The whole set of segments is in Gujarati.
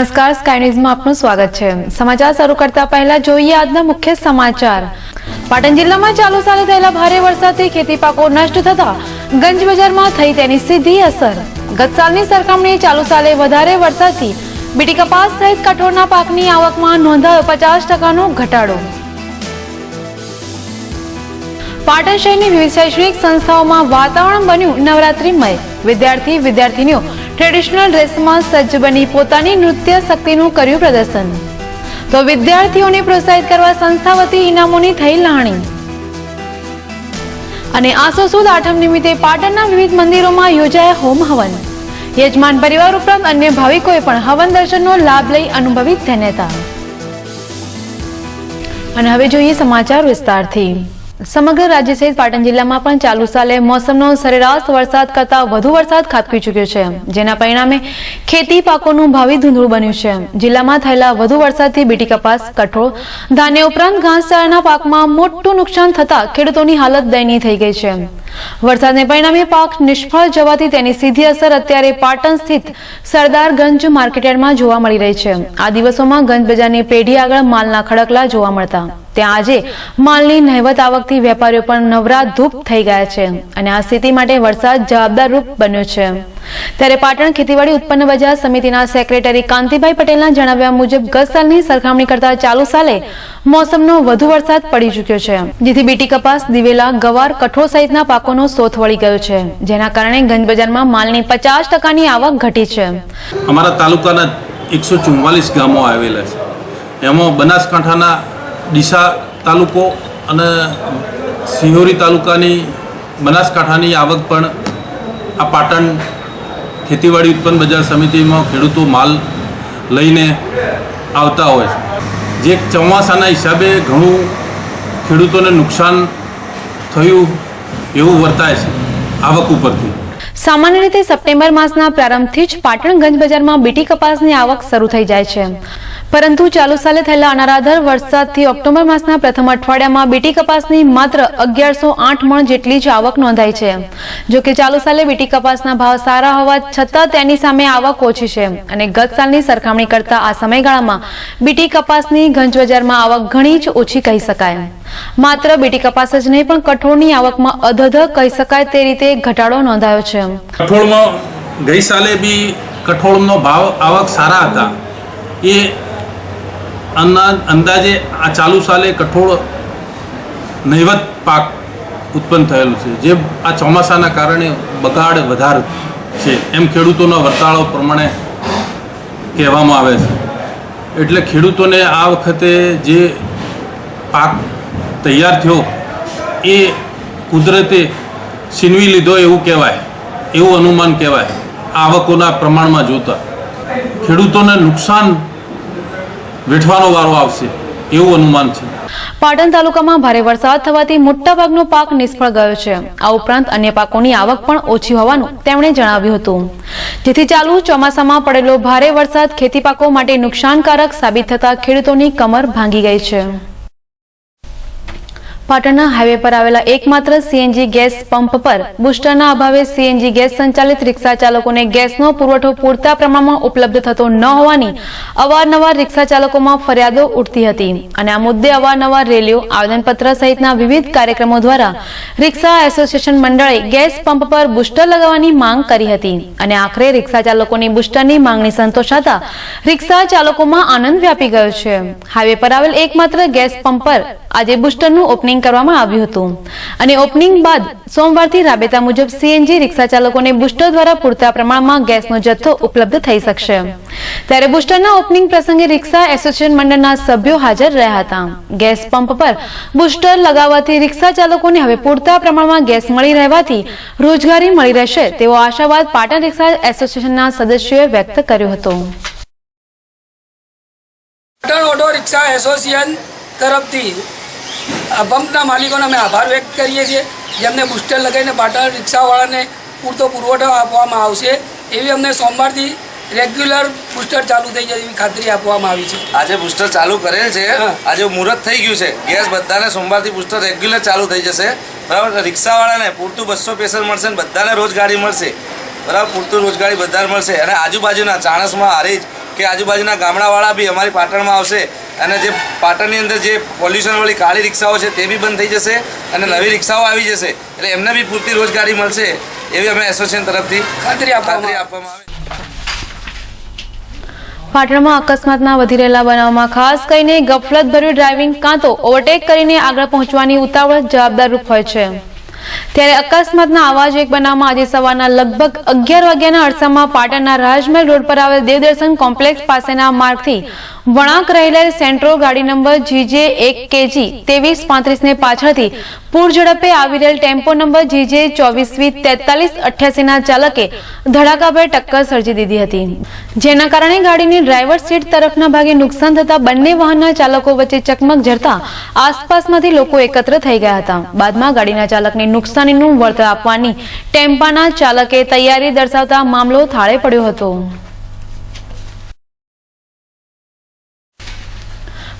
નમસ્કાર, સ્કાય ન્યૂઝમાં આપનું સ્વાગત છે। સમાચાર શરૂ કરતા પહેલા જોઈએ આજના મુખ્ય સમાચાર। પાટણ જિલ્લામાં ચાલુ સાલે થયેલા ભારે વરસાદથી ખેતી પાકો નષ્ટ થતા ગંજ બજારમાં થઈ તેની સીધી અસર। ગત સાલની સરખામણીએ ચાલુ સાલે વધારે વરસાદથી બીટી કપાસ સહિત કઠોળના પાકની આવકમાં નોંધાયો 50%નો ઘટાડો। પાટણ શહેરની વિવિધ શૈક્ષણિક સંસ્થાઓમાં વાતાવરણ બન્યું નવરાત્રિમય। વિદ્યાર્થીનીઓ ટ્રેડિશનલ ડ્રેસમાં સજ્જ બની પોતાની નૃત્ય શક્તિનું કર્યું પ્રદર્શન। તો વિદ્યાર્થીઓને પ્રોત્સાહિત કરવા સંસ્થા વતી ઇનામોની થઈ લાવણી। અને આસો સુદ આઠમ નિમિત્તે પાટણના વિવિધ મંદિરોમાં યોજાયા હોમ હવન। યજમાન પરિવાર ઉપરાંત અન્ય ભાવિકોએ પણ હવન દર્શનનો લાભ લઈ અનુભવી ધન્યતા। અને હવે જોઈએ સમાચાર વિસ્તારથી। સમગ્ર રાજ્ય સહિત પાટણ જિલ્લામાં પણ ચાલુ સાલે મોસમનો સરેરાશ વરસાદ કરતા વધુ વરસાદ ખાબકી ચૂક્યો છે, જેના પરિણામે ખેતી પાકોનું ભાવિ ધૂંધળું બન્યું છે। જિલ્લામાં થયેલા વધુ વરસાદથી બીટી કપાસ, કઠોળ, ધાન્ય ઉપરાંત ઘાસચારાના પાકમાં મોટું નુકસાન થતા ખેડૂતોની હાલત દયનીય થઈ ગઈ છે। વરસાદને પરિણામે પાક નિષ્ફળ જવાથી તેની સીધી અસર અત્યારે પાટણ સ્થિત સરદારગંજ માર્કેટયાર્ડમાં જોવા મળી રહી છે। આ દિવસોમાં ગંજ બજારની પેઢી આગળ માલના ખડકલા જોવા મળતા ત્યાં આજે માલની નહિવત આવકથી વેપારીઓ પણ નવરા ધૂપ થઈ ગયા છે અને આ સ્થિતિ માટે વરસાદ જવાબદાર રૂપ બન્યો છે। ત્યારે પાટણ ખેતીવાડી ઉત્પન્ન બજાર સમિતિના સેક્રેટરી કાંતિભાઈ પટેલના જણાવ્યા મુજબ ગત સાલની સરખામણી કરતા ચાલુ સાલે મોસમનો વધુ વરસાદ પડી ચૂક્યો છે, જેથી બીટી કપાસ, દિવેલા, ગવાર, કઠોળ સહિતના પાકોનો શોથ વળી ગયો છે, જેના કારણે ગંજ બજારમાં માલની 50%ની આવક ઘટી છે। અમારા તાલુકાના 144 ગામો આવેલા છે, એમાં બનાસકાંઠાના ડીસા તાલુકો અને સિહોરી તાલુકાની બનાસકાંઠાની આવક પણ આ પાટણ ખેતીવાડી ઉત્પન્ન બજાર સમિતિમાં ખેડૂતો માલ લઈને આવતા હોય છે, જે ચોમાસાના હિસાબે ઘણું ખેડૂતોને નુકસાન થયું એવું વર્તાય છે આવક ઉપરથી। સામાન્ય રીતે સપ્ટેમ્બર માસના પ્રારંભથી જ પાટણ ગંજ બજારમાં બીટી કપાસની આવક શરૂ થઈ જાય છે, પરંતુ ચાલુ સાલે થયેલા અનરાધાર વરસાદથી ઓક્ટોબર માસના પ્રથમ અઠવાડિયામાં બીટી કપાસની માત્ર 1108 મણ જેટલી જ આવક નોંધાઈ છે। જો કે ચાલુ સાલે બીટી કપાસના ભાવ સારા હોવા છતાં તેની સામે આવક ઓછી છે અને ગત સાલની સરખામણી કરતા આ સમયગાળામાં બીટી કપાસની ગંજ બજારમાં આવક ઘણી જ ઓછી કહી શકાય। માત્ર બીટી કપાસ જ નહીં પણ કઠોળની આવકમાં અધધ કહી શકાય તે રીતે ઘટાડો નોંધાયો છે। કઠોળમાં ગઈ સાલે બી કઠોળનો ભાવ આવક સારા હતા, એ અંદાજે આ ચાલુ સાલે કઠોળ નહિવત પાક ઉત્પન્ન થયેલું છે, જે આ ચોમાસાના કારણે બગાડ વધારે છે એમ ખેડૂતોના વર્તાળો પ્રમાણે કહેવામાં આવે છે। એટલે ખેડૂતોને આ વખતે જે પાક તૈયાર થયો એ કુદરતે છીનવી લીધો એવું કહેવાય, એવું અનુમાન કહેવાય। આવકોના પ્રમાણમાં જોતા ખેડૂતોને નુકસાન વેઠવાનો વારો આવશે એવું અનુમાન છે। પાટણ તાલુકામાં ભારે વરસાદ થવાથી મોટાભાગનો પાક નિષ્ફળ ગયો છે। આ ઉપરાંત અન્ય પાકોની આવક પણ ઓછી હોવાનું તેમણે જણાવ્યું હતું, જેથી ચાલુ ચોમાસામાં પડેલો ભારે વરસાદ ખેતી પાકો માટે નુકસાનકારક સાબિત થતા ખેડૂતોની કમર ભાંગી ગઈ છે। પાટણના હાઈવે પર આવેલા એકમાત્ર સીએનજી ગેસ પંપ પર બુસ્ટરના અભાવે સીએનજી ગેસ સંચાલિત રિક્ષા ચાલકોને ગેસનો પુરવઠો પૂરતા પ્રમાણમાં ઉપલબ્ધ થતો ન હોવાની અવારનવાર રિક્ષા ચાલકોમાં ફરિયાદો ઉઠતી હતી અને આ મુદ્દે અવારનવાર રેલીઓ, આવેદનપત્ર સહિતના વિવિધ કાર્યક્રમો દ્વારા રિક્ષા એસોસિએશન મંડળે ગેસ પંપ પર બુસ્ટર લગાવવાની માંગ કરી હતી અને આખરે રિક્ષા ચાલકોની બુસ્ટરની માંગણી સંતોષાતા રિક્ષા ચાલકોમાં આનંદ વ્યાપી ગયો છે। હાઈવે પર આવેલ એકમાત્ર ગેસ પંપ પર આજે બુસ્ટરનું ઓપનિંગ કરવામાં આવ્યું હતું અને ઓપનિંગ બાદ સોમવારથી રાબેતા મુજબ સીએનજી રિક્ષા ચાલકોને બુસ્ટર દ્વારા પૂરતા પ્રમાણમાં ગેસનો જથ્થો ઉપલબ્ધ થઈ શકશે। ત્યારે બુસ્ટરના ઓપનિંગ પ્રસંગે રિક્ષા એસોસિએશન મંડળના સભ્યો હાજર રહ્યા હતા। ગેસ પંપ પર બુસ્ટર લગાવવાથી રિક્ષા ચાલકોને હવે પૂરતા પ્રમાણમાં ગેસ મળી રહેવાથી રોજગારી મળી રહેશે તેવો આશાવાદ પાટણ રિક્ષા એસોસિએશનના સદસ્યોએ વ્યક્ત કર્યો હતો। પાટણ ઓટો રિક્ષા એસોસિએશન તરફથી પંપના માલિકોને અમે આભાર વ્યક્ત કરીએ છીએ, જેમને બુસ્ટર લગાવીને પાટણ રિક્ષાવાળાને પૂરતો પુરવઠો આપવામાં આવશે એવી અમને સોમવારથી રેગ્યુલર બુસ્ટર ચાલુ થઈ જાય એવી ખાતરી આપવામાં આવી છે। આજે બુસ્ટર ચાલુ કરેલ છે, આજે મુહૂર્ત થઈ ગયું છે, ગેસ બધાને સોમવારથી બુસ્ટર રેગ્યુલર ચાલુ થઈ જશે, બરાબર। રિક્ષાવાળાને પૂરતું 200 પેસેન્જર મળશે ને બધાને રોજગારી મળશે, બરાબર, પૂરતું રોજગારી બધાને મળશે અને આજુબાજુના ચાણસમાં, હારીજ, કે આજુબાજુના ગામડાવાળા બી અમારી પાટણમાં આવશે અને જે પાટણની અંદર જે પોલ્યુશનવાળી કાળી રિક્ષાઓ છે તે બી બંધ થઈ જશે અને નવી રિક્ષાઓ આવી જશે, એટલે એમને બી પૂરતી રોજગારી મળશે એવી અમે એસોસિએશન તરફથી ખાતરી આપવામાં આવે. પાટણમાં અકસ્માતના વધી રહેલા બનાવમાં ખાસ કરીને ગફલતભર્યું ડ્રાઇવિંગ કાં તો ઓવરટેક કરીને આગળ પહોંચવાની ઉતાવળ જવાબદાર રૂપ હોય છે. ત્યારે અકસ્માતના આવા જ એક બનાવમાં આજે સવારના લગભગ 11 વાગ્યાના અરસામાં પાટણના રાજમહેલ રોડ પર આવેલ દેવદર્શન કોમ્પ્લેક્સ પાસેના માર્ગથી વળાંક રહેલા સેન્ટ્રો ગાડી નંબર GJ 1KG 2335 ને પાછળથી પૂર ઝડપે આવી રહેલ ટેમ્પો નંબર GJ 24V4388 ના ચાલકે ધડાકાભેર ટક્કર સર્જી દીધી હતી, જેના કારણે ગાડીની ડ્રાઈવર સીટ તરફના ભાગે નુકસાન થતા બંને વાહનના ચાલકો વચ્ચે ચકમક ઝરતા આસપાસમાંથી લોકો એકત્ર થઈ ગયા હતા. બાદમાં ગાડીના ચાલકને નુકસાનીનું વળતર આપવાની ટેમ્પાના ચાલકે તૈયારી દર્શાવતા મામલો થાળે પડ્યો હતો.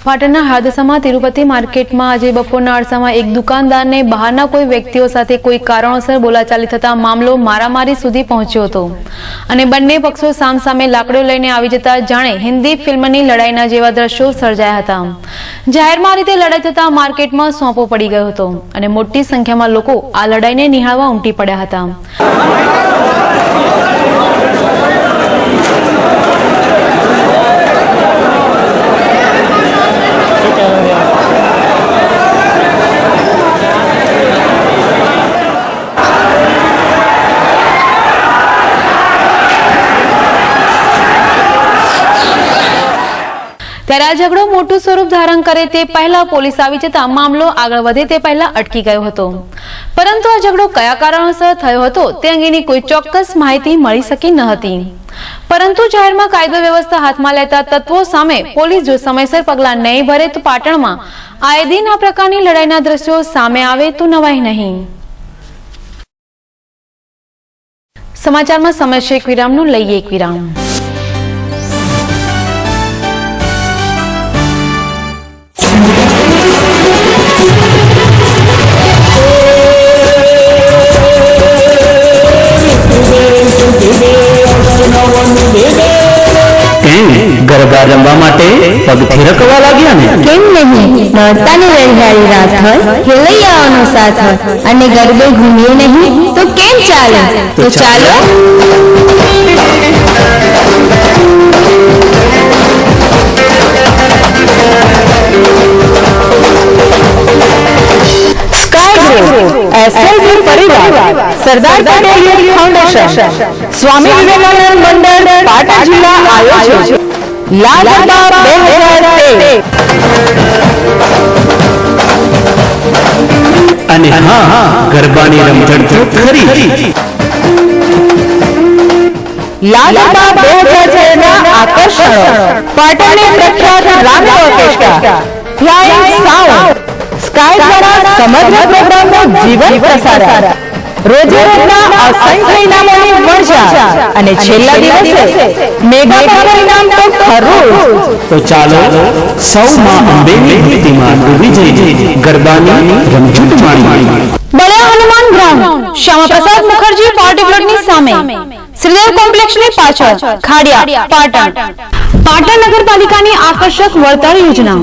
પાટણના હાદસામાં તિરુપતિ માર્કેટમાં આજે બપોરના અરસામાં એક દુકાનદારને બહારના કોઈ વ્યક્તિઓ સાથે કોઈ કારણોસર બોલાચાલી થતા મામલો મારામારી સુધી પહોંચ્યો હતો અને બંને પક્ષો સામસામે લાકડો લઈને આવી જતા જાણે હિન્દી ફિલ્મની લડાઈના જેવા દ્રશ્યો સર્જાયા હતા. જાહેરમાં રીતે લડાઈ થતા માર્કેટમાં સોંપો પડી ગયો હતો અને મોટી સંખ્યામાં લોકો આ લડાઈને નિહાળવા ઉમટી પડ્યા હતા. ત્યારે આ ઝઘડો મોટું સ્વરૂપ ધારણ કરે તે પહેલા પોલીસ આવી જતા મામલો આગળ વધે તે પહેલા અટકી ગયો હતો, પરંતુ આ ઝઘડો કયા કારણોસર થયો હતો તે અંગેની કોઈ ચોક્કસ માહિતી મળી શકી ન હતી. પરંતુ જાહેરમાં કાયદો વ્યવસ્થા હાથમાં લેતા તત્વો સામે પોલીસ જો સમયસર પગલાં નહીં ભરે તો પાટણમાં આએ દિન આ પ્રકારની લડાઈના દ્રશ્યો સામે આવે તો નવાઈ નહીં. સમાચારમાં સમય છે એક વિરામનો, લઈએ એક વિરામ. ગરબા રમવા માટે પગ થિરકવા લાગ્યા ને? કેમ નહીં, નોરતાની રળિયાળી રાત હોય, ખેલૈયાઓનો સાથ હોય અને ગરબે ઘૂમીએ નહીં તો કેમ ચાલે? તો ચાલો SLG પરિવાર, સરદાર પટેલ યુથ ફાઉન્ડેશન, સ્વામી વિવેકાનંદ મંડળ પાટણ જિલ્લા આયોજિત લાલ ગરબા 2013 અને હા, ગરબાની રમઝટ તો ખરી. લાલ ગરબા 2013 ના આકર્ષણો પાટણની પ્રખ્યાત Ram orchestra, flying sound, sky દ્વારા સમગ્ર પ્રોગ્રામનો જીવન પ્રસારણ, રોજે રોજના અસંખ્ય ઇનામોની વરજા અને છેલ્લા દિવસે મેગા પાવર ઇનામ તો ખરું. તો ચાલો સૌ માં અંબેની ભક્તિમાં ડૂબી જઈએ, ગરબાની રમઝટ માણીએ. બળિયા હનુમાન ગ્રાઉન્ડ, શ્યામાપ્રસાદ મુખર્જી પાર્ટી પ્લોટની સામે, શ્રીદેવ કોમ્પ્લેક્સની પાછળ, ખાડિયા, પાટણ. પાટણ નગરપાલિકાની આકર્ષક વળતર યોજના.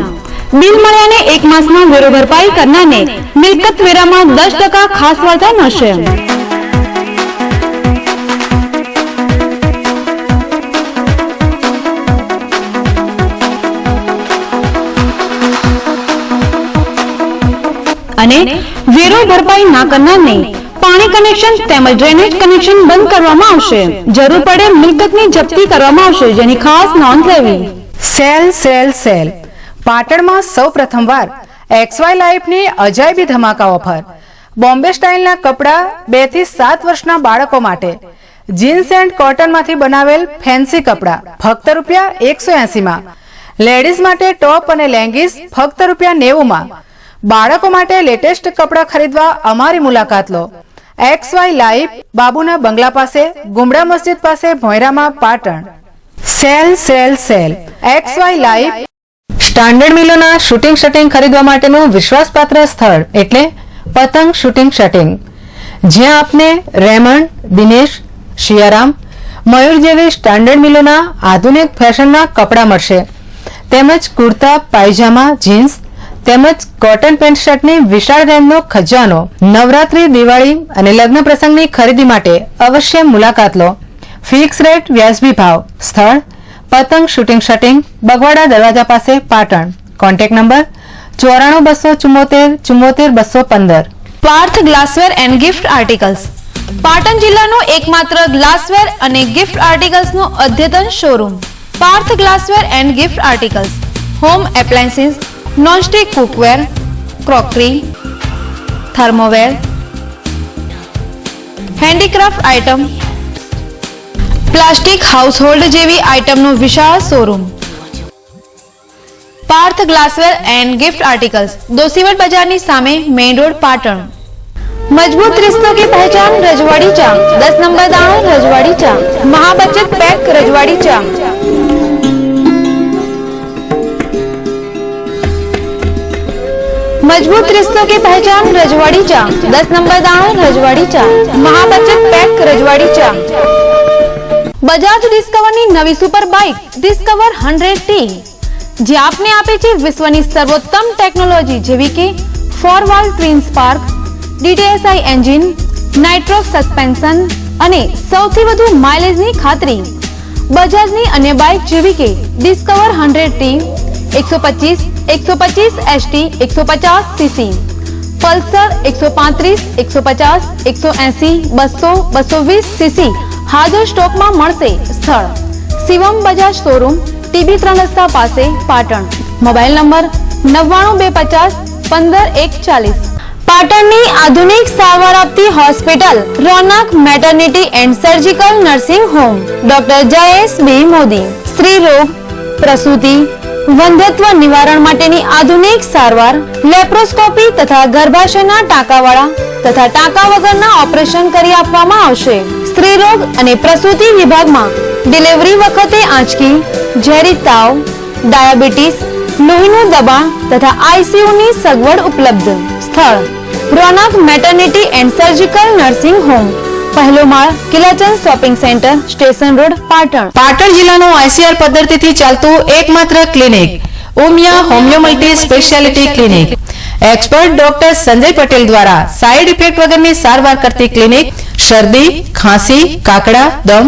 બિલ મળ્યાને 1 માસમાં વેરો ભરપાઈ કરનારને મિલકત વેરામાં 10% ખાસ વળતર મળશે. અને વેરો ભરપાઈ ના કરનારને પાણી કનેક્શન તેમજ ડ્રેનેજ કનેક્શન બંધ કરવામાં આવશે. જરૂર પડે મિલકતની જપ્તી કરવામાં આવશે, જેની ખાસ નોંધ લેવી. સેલ સેલ સેલ પાટણમાં સૌ પ્રથમવાર XY લાઈફની અજાયબી ધમાકા ઓફર. બોમ્બે સ્ટાઇલના કપડા 2 થી 7 વર્ષના બાળકો માટે, જીન્સ એન્ડ કોટનમાંથી બનાવેલ ફેન્સી કપડા ફક્ત ₹180 માં, લેડીઝ માટે ટોપ અને લેંગીસ ફક્ત ₹90 માં. બાળકો માટે લેટેસ્ટ કપડા ખરીદવા અમારી મુલાકાત લો. XY લાઈફ, બાબુના બંગલા પાસે, ગુમડા મસ્જિદ પાસે, ભોંયરામાં, Patan. Sale sale sale XY life. Standard મિલોના શૂટિંગ શટિંગ ખરીદવા માટેનું વિશ્વાસપાત્ર સ્થળ એટલે પતંગ શૂટિંગ શટિંગ, જ્યાં આપને રેમન્ડ, દિનેશ, શિયારામ, મયુર જેવી સ્ટાન્ડર્ડ મિલોના આધુનિક ફેશનના કપડાં મળશે, તેમજ કુર્તા, પાયજામા, જીન્સ તેમજ કોટન પેન્ટ શર્ટની વિશાળ રેન્જનો ખજાનો. નવરાત્રી, દિવાળી અને લગ્ન પ્રસંગની ખરીદી માટે અવશ્ય મુલાકાત લો. ફિક્સ રેટ, વ્યાજબી ભાવ. સ્થળ પતંગ શૂટિંગ શટિંગ, બગવાડા દરવાજા પાસે, Patan. Contact number 9424744215. Parth glassware and gift articles Patan જિલ્લાનો એકમાત્ર ગ્લાસવેર અને ગિફ્ટ આર્ટિકલ્સનો અદ્યતન showroom. Parth glassware and gift articles home appliances, nonstick cookware, crockery, thermoware, handicraft item, plastic household જેવી આઇટમનો વિશાળ showroom. Parth glassware and gift articles दोसीवट बाजारनी सामे मेन रोड पाटण. मजबूत रिश्तों की पहचान रजवाड़ी चा, 10 नंबर दाणो रजवाड़ी चा, महाबचत पैक रजवाड़ी चा. मजबूत रिश्तों की पहचान रजवाड़ी चा, 10 नंबर दाणो रजवाड़ी चा, महाबचत पैक रजवाड़ी चा. बजाज डिस्कवरनी नवी सुपर बाइक डिस्कवर 100T જે આપને આપે છે વિશ્વની સર્વોત્તમ ટેકનોલોજી જેવી કે 4 twin spark, DTSI engine, nitrox suspension અને સૌથી વધુ માઇલેજની ખાતરી. બજાજની અન્ય બાઇક જેવી કે discover 100T, 125, 125 ST, 150 cc, Pulsar 135, 150, 180, 200, 220 cc હાજર સ્ટોકમાં મળશે. સ્થળ શિવમ બજાજ શોરૂમ, ટીબી 3 રસ્તા પાસે, પાટણ. Mobile number 9925154140. પાટણની આધુનિક સારવાર આપતી hospital Ronak maternity and surgical nursing home, doctor Jayesh B Modi. સ્ત્રી રોગ, પ્રસૂતિ, વંધ્યત્વ નિવારણ માટેની આધુનિક સારવાર, લેપ્રોસ્કોપી તથા ગર્ભાશયના ટાંકાવાળા તથા ટાંકા વગરના ઓપરેશન કરી આપવામાં આવશે. સ્ત્રી રોગ અને પ્રસૂતિ વિભાગમાં ડિલિવરી વખતે આંચકી, ઝેરી તાવ, ડાયાબિટીસ, લોહીનું દબાણ તથા આઈસીયુ ની સગવડ ઉપલબ્ધ. સ્થળ Ronak maternity and surgical nursing home, પહેલો માળ, Kilachand shopping centre, station road, Patan. Patan જિલ્લાનું ICR પદ્ધતિથી ચાલતું એકમાત્ર clinic Umiya homeo multi speciality clinic. Expert doctor Sanjay Patel દ્વારા સાઇડ ઇફેક્ટ વગરની સારવાર કરતી ક્લિનિક શરદી, ખાંસી, કાકડા, દમ,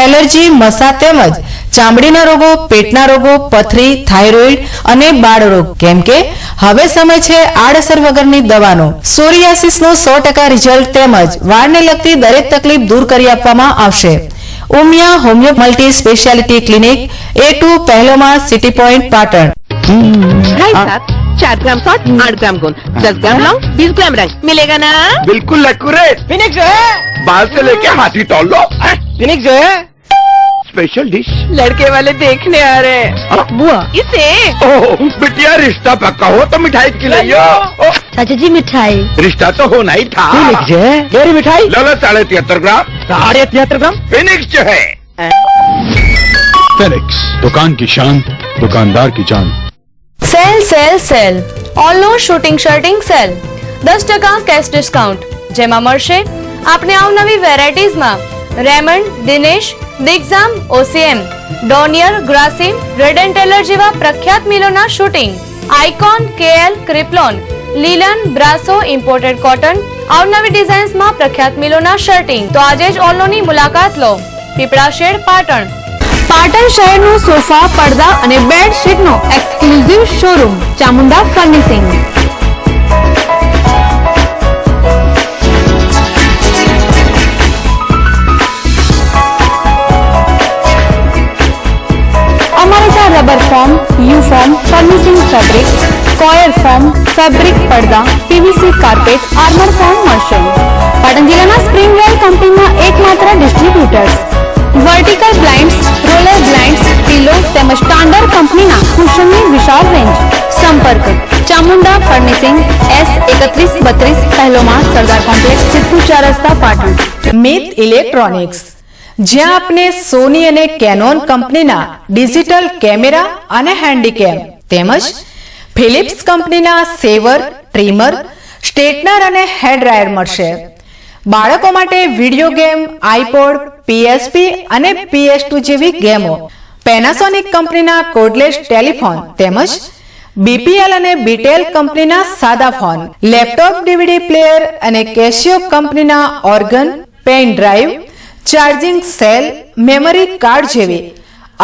એલર્જી, મસા તેમજ ચામડીના રોગો, પેટના રોગો, પથરી, થાઇરોઇડ અને બાળરોગ. કેમ કે હવે સમય છે આડઅસર વગરની દવાનો. સોરિયાસિસનું 100% રિઝલ્ટ તેમજ વાળને લગતી દરેક તકલીફ દૂર કરી આપવામાં આવશે. Umiya homeo multi speciality clinic, A2 પહેલો માળ, સિટી પોઈન્ટ, પાટણ. 4 ग्राम सॉल्ट, 8 ग्राम गोंद, 10 ग्राम लौंग, 20 ग्राम रंग मिलेगा ना? बिल्कुल एक्यूरेट. फिनिक्स जो है बाल से लेके हाथी तौल लो. फिनिक्स जो है स्पेशल डिश लड़के वाले देखने आ रहे हैं. बुआ इसे ओह बिटिया रिश्ता पक्का हो तो मिठाई खिलाइयो. चाचा जी मिठाई. रिश्ता तो होना ही था. फिनिक्स जो है मेरी मिठाई. लो 73 ग्राम. 73 ग्राम फिनिक्स जो है. फिनिक्स, दुकान की शान, दुकानदार की जान. સેલ સેલ સેલ ઓલનો suiting shirting sale 10% cash discount, જેમાં મળશે આપને અવનવી વેરાયટીઝમાં Raymond, Dinesh, Digjam, OCM, Donear, Grasim, Reid and Taylor જેવા પ્રખ્યાત મિલોના શૂટિંગ, આઇકોન, KL, ક્રિપ્લોન, લીલન, બ્રાસો, ઇમ્પોર્ટેડ કોટન, અવનવી ડિઝાઇન્સમાં પ્રખ્યાત મિલોના શર્ટિંગ. તો આજે જ ઓલનોની મુલાકાત લો. પીપળા શેડ, પાટણ. પાટણ શહેરનું સોફા, પડદા અને બેડશીટનો એક્સક્લુઝિવ શોરૂમ ચામુંડા ફર્નિશિંગ. અમારે ત્યાં rubber form, you form, furnishing fabric, square form, fabric પડદા, PVC કાર્પેટ, આર્મર ફોર્મ મળશે. પાટણ જિલ્લાના સ્પ્રિંગવેલ કંપનીના એકમાત્ર distributors. Vertical blinds, roller blinds, pillow તેમજ સ્ટાન્ડર્ડ કંપનીના કુશનની વિશાળ રેન્જ. સંપર્ક ચામુંડા ફર્નિશિંગ, S3132 પહેલો માળ, સરદાર કોમ્પ્લેક્સ, સિદ્ધપુર 4 રસ્તા, પાટણ. મિત ઇલેક્ટ્રોનિક્સ, જ્યાં આપને સોની અને કેનોન કંપનીના ડિજિટલ કેમેરા અને હેન્ડીકેમ તેમજ ફિલિપ્સ કંપનીના સેવર, ટ્રીમર, સ્ટ્રેટનર અને હેર ડ્રાયર મળશે. બાળકો માટે વિડીયો ગેમ, આઈપોડ, PSP અને PS2 જેવી ગેમો, પેનાસોનિક કંપનીના કોર્ડલેસ ટેલિફોન તેમજ BPL અને BTEL કંપનીના સાદા ફોન, લેપટોપ, DVD પ્લેયર અને કેશિયો કંપનીના organ, pen drive, charging cell, memory card જેવી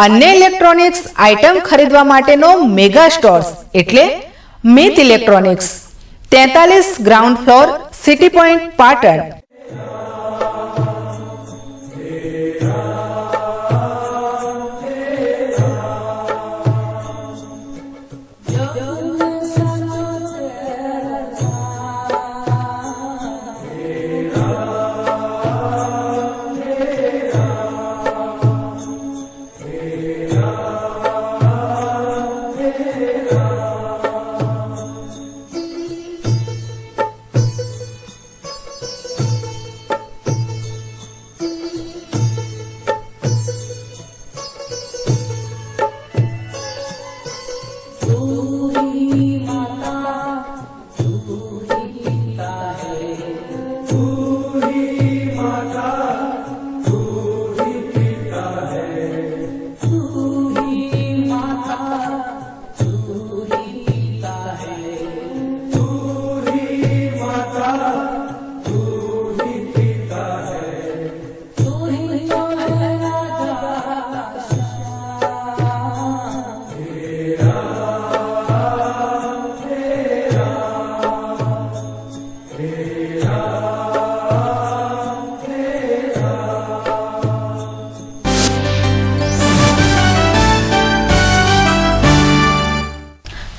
અન્ય ઇલેક્ટ્રોનિક્સ આઇટમ ખરીદવા માટેનો મેગા સ્ટોર્સ એટલે Mit electronics, 43 ground floor, city point, Patan.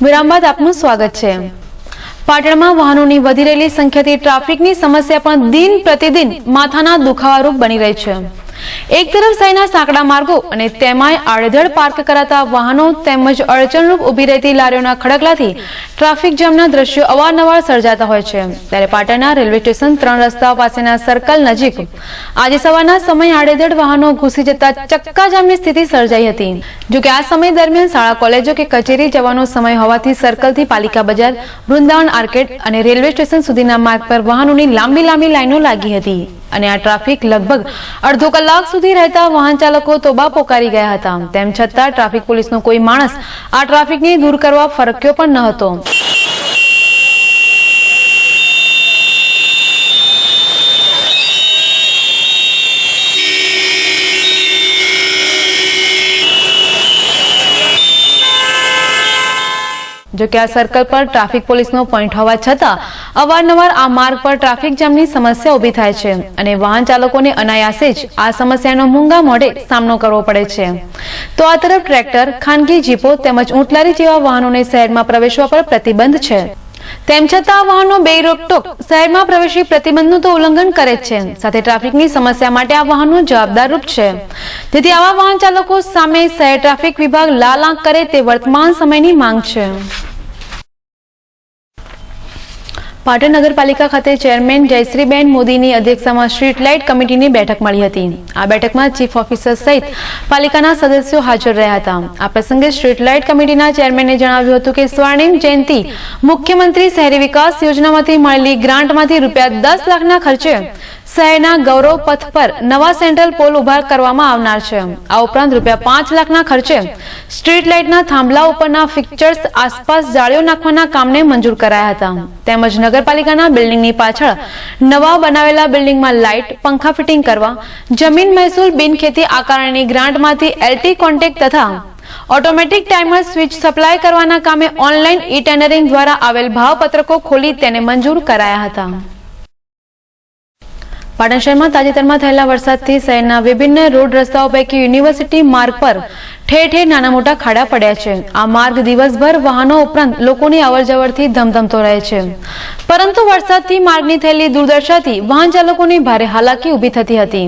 વિરામ બાદ આપનું સ્વાગત છે. પાટણમાં વાહનોની વધી રહેલી સંખ્યાથી ટ્રાફિકની સમસ્યા પણ દિન પ્રતિદિન માથાના દુખાવારૂપ બની રહી છે. એક તરફ શહેરના સાંકડા માર્ગો અને તેમાંય આડેધડ પાર્ક કરાતા વાહનો તેમજ અડચણરૂપ ઊભી રહેતી લારીઓના ખડકલાથી ટ્રાફિક જામના દ્રશ્યો અવારનવાર સર્જાતા હોય છે. ત્યારે પાટણના રેલવે સ્ટેશન 3 રસ્તા પાસેના સર્કલ નજીક આજે સવારના સમયે આડેધડ વાહનો ઘૂસી જતા ચક્કાજામની સ્થિતિ સર્જાઈ હતી. જોકે આ સમય દરમિયાન શાળા, કોલેજો કે કચેરી જવાનો સમય હોવાથી સર્કલથી પાલિકા બજાર, વૃંદાવન આર્કેડ અને રેલવે સ્ટેશન સુધીના માર્ગ પર વાહનોની લાંબી લાઈનો લાગી હતી અને આ ટ્રાફિક લગભગ અડધો કલાક સુધી રહેતા વાહન ચાલકો તોબા પોકારી ગયા હતા. તેમ છતાં ટ્રાફિક પોલીસનો કોઈ માણસ આ ટ્રાફિકને દૂર કરવા ફરક્યો પણ ન હતો. જો કે આ સર્કલ પર ટ્રાફિક પોલીસનો પોઈન્ટ હોવા છતાં અવારનવાર આ માર્ગ પર ટ્રાફિક જામની સમસ્યા ઊભી થાય છે અને વાહન ચાલકોને અનાયાસે જ આ સમસ્યાનો મૂંગા મોઢે સામનો કરવો પડે છે. તો આ તરફ ટ્રેક્ટર, ખાનગી જીપો તેમજ ઊંટલારી જેવા વાહનોને શહેરમાં પ્રવેશવા પર પ્રતિબંધ છે. તેમ છતાં આ વાહનો બેરોકટોક શહેરમાં પ્રવેશી પ્રતિબંધનું તો ઉલ્લંઘન કરે જ છે, સાથે ટ્રાફિકની સમસ્યા માટે આ વાહનો જવાબદારરૂપ છે. જેથી આવા વાહન ચાલકો સામે શહેર ટ્રાફિક વિભાગ લાલ આંખ કરે તે વર્તમાન સમયની માંગ છે. પાટણ નગરપાલિકા ખાતે ચેરમેન જયશ્રીબેન મોદીની અધ્યક્ષતામાં સ્ટ્રીટ લાઇટ કમિટીની બેઠક મળી હતી. આ બેઠકમાં ચીફ ઓફિસર સહિત પાલિકાના સદસ્યો હાજર રહ્યા હતા. આ પ્રસંગે સ્ટ્રીટ લાઇટ કમિટીના ચેરમેને જણાવ્યું હતું કે સ્વર્ણિમ જયંતિ મુખ્યમંત્રી શહેરી વિકાસ યોજનામાંથી મળેલી ગ્રાન્ટમાંથી ₹10 લાખના ખર્ચે શહેરના ગૌરવ પથ પર નવા સેન્ટ્રલ પોલ ઉભા કરવામાં આવનાર છે. આ ઉપરાંત ₹5 લાખના ખર્ચે સ્ટ્રીટ લાઇટના થાંભલા ઉપરના ફિક્ચર્સ આસપાસ જાળીઓ નાખવાના કામને મંજૂર કરાયા હતા. તેમજ નગરપાલિકાના બિલ્ડિંગની પાછળ નવા બનાવેલા બિલ્ડિંગમાં લાઇટ, પંખા ફિટિંગ કરવા, જમીન મહેસૂલ બિનખેતી આકારણીની ગ્રાન્ટમાંથી LT કોન્ટેક્ટ તથા ઓટોમેટિક ટાઈમર સ્વિચ સપ્લાય કરવાના કામે ઓનલાઈન ઈ ટેન્ડરિંગ દ્વારા આવેલ ભાવપત્રકો ખોલી તેને મંજૂર કરાયા હતા. પાટણ શહેરમાં તાજેતરમાં થયેલા વરસાદથી શહેરના વિભિન્ન રોડ રસ્તાઓ પૈકી યુનિવર્સિટી માર્ગ પર ઠેર ઠેર નાના મોટા ખાડા પડ્યા છે. આ માર્ગ દિવસભર વાહનો ઉપરાંત લોકોની અવરજવરથી ધમધમતો રહે છે, પરંતુ વરસાદથી માર્ગની થયેલી દુર્દશાથી વાહન ચાલકોની ભારે હાલાકી ઊભી થતી હતી.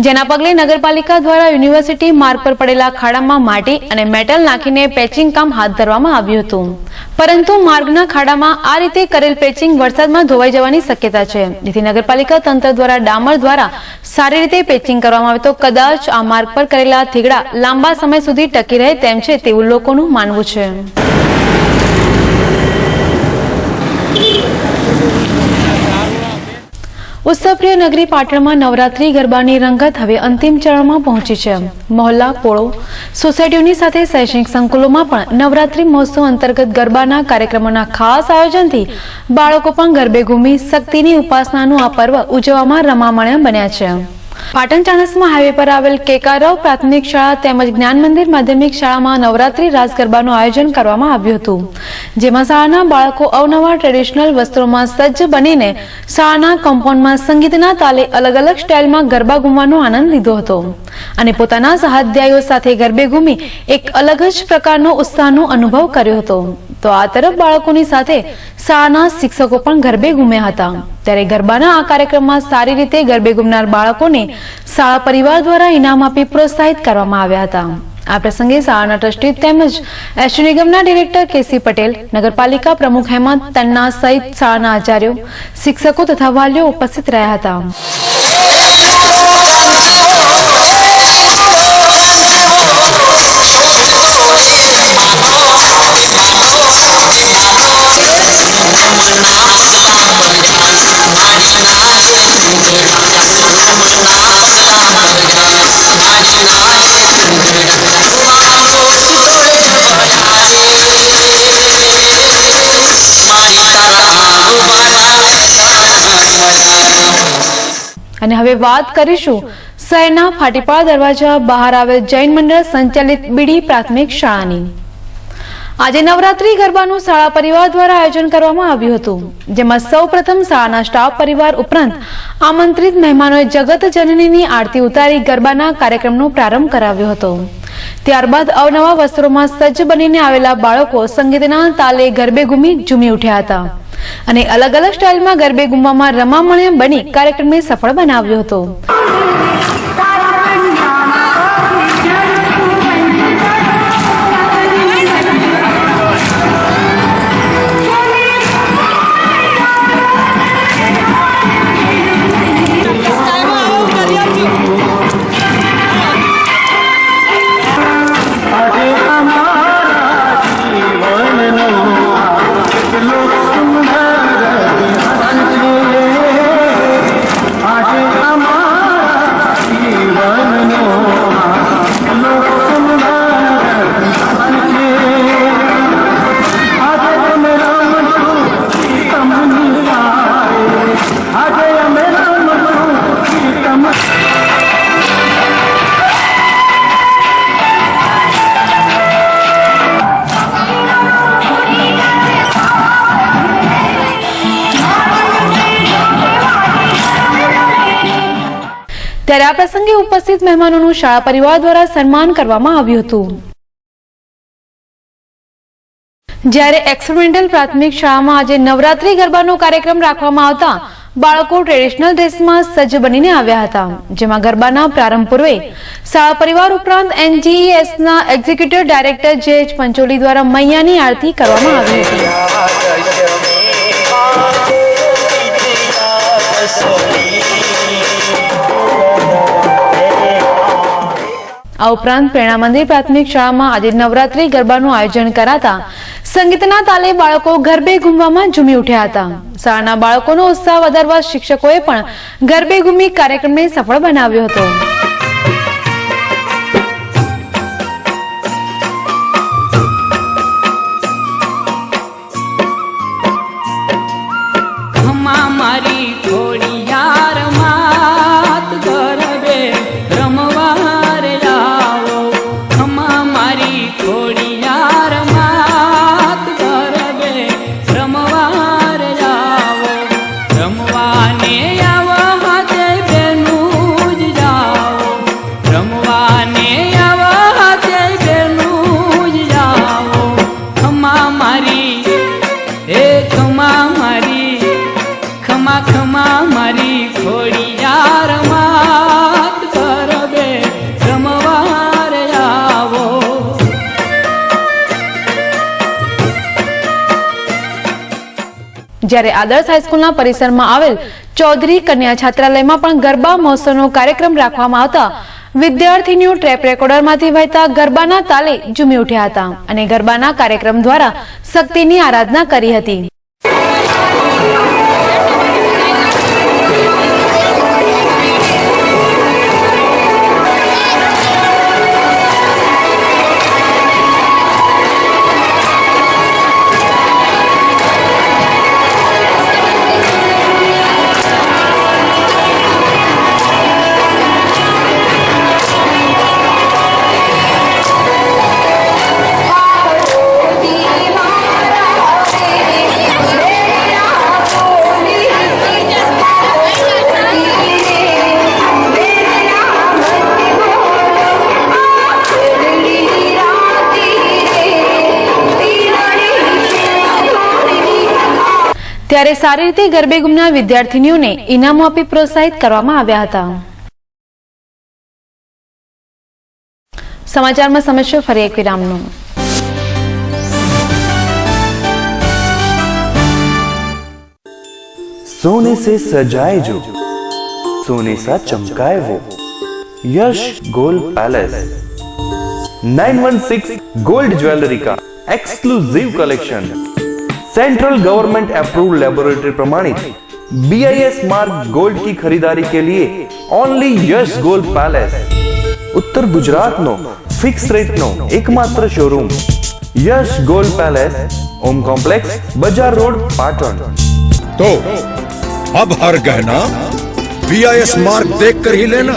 જેના પગલે નગરપાલિકા દ્વારા યુનિવર્સિટી માર્ગ પર પડેલા ખાડામાં માટી અને મેટલ નાખીને પેચિંગ કામ હાથ ધરવામાં આવ્યું હતું. પરંતુ માર્ગના ખાડામાં આ રીતે કરેલ પેચિંગ વરસાદમાં ધોવાઈ જવાની શક્યતા છે. જેથી નગરપાલિકા તંત્ર દ્વારા ડામર દ્વારા સારી રીતે પેચિંગ કરવામાં આવે તો કદાચ આ માર્ગ પર કરેલા થીગડા લાંબા સમય સુધી ટકી રહે તેમ છે તેવું લોકોનું માનવું છે. ઉત્સવપ્રિય નગરી પાટણમાં નવરાત્રી ગરબાની રંગત હવે અંતિમ ચરણમાં પહોંચી છે. મહોલ્લા, પોળો, સોસાયટીઓની સાથે શૈક્ષણિક સંકુલોમાં પણ નવરાત્રી મહોત્સવ અંતર્ગત ગરબાના કાર્યક્રમોના ખાસ આયોજનથી બાળકો પણ ગરબે ઘૂમી શક્તિની ઉપાસનાનું આ પર્વ ઉજવવામાં રમામણ્ય બન્યા છે. પાટણ ચાણસ્મા હાઈવે પર આવેલ કેકારાવ પ્રાથમિક શાળા તેમજ જ્ઞાન મંદિર માધ્યમિક શાળામાં નવરાત્રી રાસ ગરબાનું આયોજન કરવામાં આવ્યું હતું, જેમાં શાળાના બાળકો અવનવા ટ્રેડિશનલ વસ્ત્રોમાં સજ્જ બનીને શાળાના કમ્પાઉન્ડમાં સંગીતના તાલે અલગ અલગ સ્ટાઇલમાં ગરબા ઘૂમવાનો આનંદ લીધો હતો અને પોતાના સહાધ્યાયીઓ સાથે ગરબે ઘૂમી એક અલગ જ પ્રકારનો ઉત્સાહનો અનુભવ કર્યો હતો. તો આ તરફ બાળકોની સાથે શાળાના શિક્ષકો પણ ગરબે ઘૂમ્યા હતા. ત્યારે ગરબાના આ કાર્યક્રમમાં સારી રીતે ગરબે ઘૂમનાર બાળકોને શાળા પરિવાર દ્વારા ઇનામ આપી પ્રોત્સાહિત કરવામાં આવ્યા હતા. આ પ્રસંગે શાળાના ટ્રસ્ટી તેમજ એસટી નિગમના ડિરેક્ટર કેસી પટેલ, નગરપાલિકા પ્રમુખ હેમંત તન્ના સહિત શાળાના આચાર્યો, શિક્ષકો તથા વાલીઓ ઉપસ્થિત રહ્યા હતા. અને હવે વાત કરીશું શહેરના ફાટીપાળા દરવાજા બહાર આવેલ જૈન મંડળ સંચાલિત બીડી પ્રાથમિક શાળાની. આજે નવરાત્રી ગરબાનું શાળા પરિવાર દ્વારા આયોજન કરવામાં આવ્યું હતું, જેમાં સૌપ્રથમ શાળાના સ્ટાફ પરિવાર ઉપરાંત આમંત્રિત મહેમાનોએ જગત જનનીની આરતી ઉતારી ગરબાના કાર્યક્રમનો પ્રારંભ કરાવ્યો હતો. ત્યારબાદ અવનવા વસ્ત્રોમાં સજ્જ બનીને આવેલા બાળકો સંગીતના તાલે ગરબે ઘૂમી ઝૂમી ઉઠ્યા હતા અને અલગ અલગ સ્ટાઇલમાં ગરબે ઘૂમવામાં રમામણ્ય બની કાર્યક્રમને સફળ બનાવ્યો હતો. ત્યારે આ પ્રસંગે ઉપસ્થિત મહેમાનોનું શાળા પરિવાર દ્વારા સન્માન કરવામાં આવ્યું હતું. જ્યારે એક્સપેરિમેન્ટલ પ્રાથમિક શાળામાં આજે નવરાત્રી ગરબાનો કાર્યક્રમ રાખવામાં આવતા બાળકો ટ્રેડિશનલ ડ્રેસમાં સજ્જ બનીને આવ્યા હતા, જેમાં ગરબાના પ્રારંભ પૂર્વે શાળા પરિવાર ઉપરાંત NGESના એક્ઝિક્યુટિવ ડાયરેક્ટર JH પંચોલી દ્વારા મૈયાની આરતી કરવામાં આવી હતી. આ ઉપરાંત પ્રેરણા મંદિર પ્રાથમિક શાળામાં આજે નવરાત્રી ગરબાનું આયોજન કરાતા સંગીતના તાલે બાળકો ગરબે ઘૂમવામાં ઝૂમી ઉઠ્યા હતા. શાળાના બાળકોનો ઉત્સાહ વધારવા શિક્ષકોએ પણ ગરબે ઘૂમી કાર્યક્રમને સફળ બનાવ્યો હતો. જ્યારે આદર્શ હાઈસ્કૂલના પરિસરમાં આવેલ ચૌધરી કન્યા છાત્રાલયમાં પણ ગરબા મહોત્સવનો કાર્યક્રમ રાખવામાં આવતા વિદ્યાર્થીનીઓ ટેપ રેકોર્ડરમાંથી વહેતા ગરબાના તાલે ઝૂમી ઉઠ્યા હતા અને ગરબાના કાર્યક્રમ દ્વારા શક્તિની આરાધના કરી હતી. ત્યારે સારી રીતે ગરબે ઘૂમનાર વિદ્યાર્થીનીઓને ઇનામો આપી પ્રોત્સાહિત કરવામાં આવ્યા હતા. સમાચારમાં સમસ્યા ફરી એક વિરામનો. सोने से सजाए जो सोने सा चमकाए वो Yash gold palace 916 gold jewellery का exclusive collection central government approved laboratory प्रमाणित BIS मार्क गोल्ड की खरीदारी के लिए ओनली यश गोल्ड पैलेस उत्तर गुजरात नो फिक्स रेट नो एकमात्र showroom Yash gold palace Om complex बाजार रोड पाटण. तो अब हर गहना BIS मार्क देखकर ही लेना.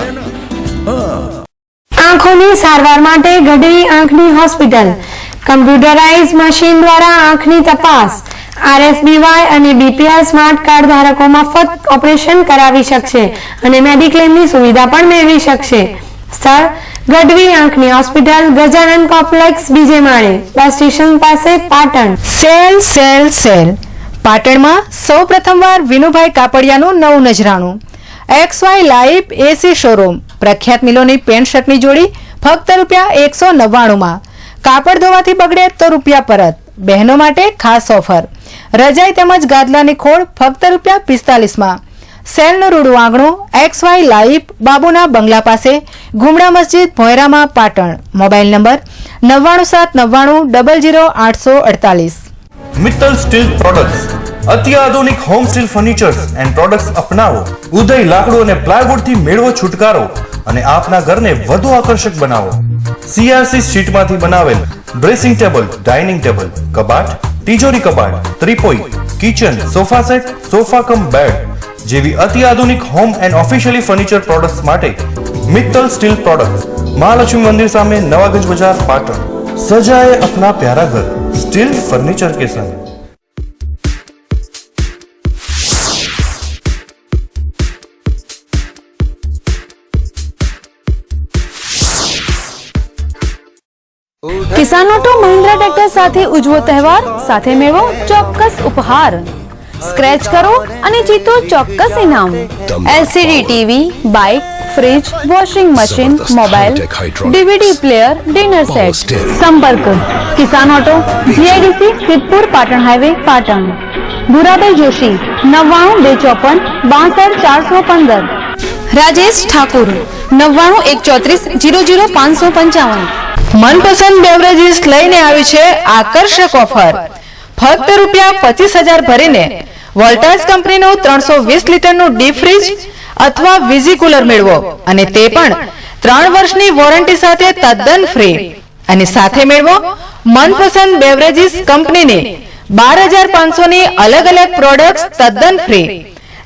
આંખોની સારવાર માટે ગઢવી આંખની હોસ્પિટલ કમ્પ્યુટરાઇઝ મશીન દ્વારા આંખની તપાસ RSBY અને BPL સ્માર્ટ કાર્ડ ધારકો મફત ઓપરેશન કરાવી શકશે અને મેડિક્લેમની સુવિધા પણ મેળવી શકશે. સ્થળ ગઢવી આંખની હોસ્પિટલ ગજાનન કોમ્પ્લેક્સ બીજે માળે બસ સ્ટેશન પાસે પાટણ. સેલ સેલ સેલ પાટણમાં સૌ પ્રથમવાર વિનુભાઈ કાપડિયાનું નવું નજરાણું XY લાઈવ AC શોરૂમ પ્રખ્યાત મિલોની પેન્ટ શર્ટની જોડી ફક્ત ₹199 કાપડ ધોવાથી બગડે તો રૂપિયા પરત. બહેનો માટે ખાસ ઓફર રજાઈ તેમજ ગાદલાની ખોળ ફક્ત ₹45. સેલનું રૂડું આંગણું XY લાઈવ બાબુના બંગલા પાસે ગુમડા મસ્જિદ ભોયરામાં Patan. Mobile number 9979900848. Mittal steel products અત્યાધુનિક home steel furnitures and products અપનાવો. ઉદય લાકડું અને પ્લાયવુડ થી મેળવો છુટકારો અને આપના ઘરને વધુ આકર્ષક બનાવો. CRC શીટમાંથી બનાવેલ ડ્રેસિંગ ટેબલ, ડાઇનિંગ ટેબલ, કબાટ, તિજોરી કબાટ, ત્રિપોઈ, kitchen, sofa set, sofa cum bed જેવી અત્યાધુનિક home and officially furniture products માટે મિત્તલ સ્ટીલ પ્રોડક્ટ્સ, મહાલક્ષ્મી મંદિર સામે નવાગંજ બજાર પાટણ. સજાए अपना प्यारा घर स्टील फर्नीचर के संग. કિસાન ઓટો મહિન્દ્રા ટ્રેક્ટર સાથે ઉજવો તહેવાર, સાથે મેળવો ચોક્કસ ઉપહાર. સ્ક્રેચ કરો અને જીતો ચોક્કસ ઇનામ. LCD TV, bike, fridge, washing machine, mobile, DVD player, dinner set. સંપર્ક Kisan auto, GIDC, Siddhpur Patan highway Patan. Bhurabhai Joshi 992454 Rajesh Thakur 9914300555. મનપસંદ બેવરેજીસ લઈને આવી છે આકર્ષક ઓફર. ફક્ત ₹25,000 ભરીને વોલ્ટાસ કંપનીનું 320 લીટરનું ડીપ ફ્રીજ અથવા વીઝી કુલર મેળવો અને તે પણ 3 વર્ષની વોરંટી સાથે તદ્દન ફ્રી. અને સાથે મેળવો મનપસંદ બેવરેજીસ કંપનીની 12,500 ની અલગ અલગ પ્રોડક્ટ્સ તદ્દન ફ્રી,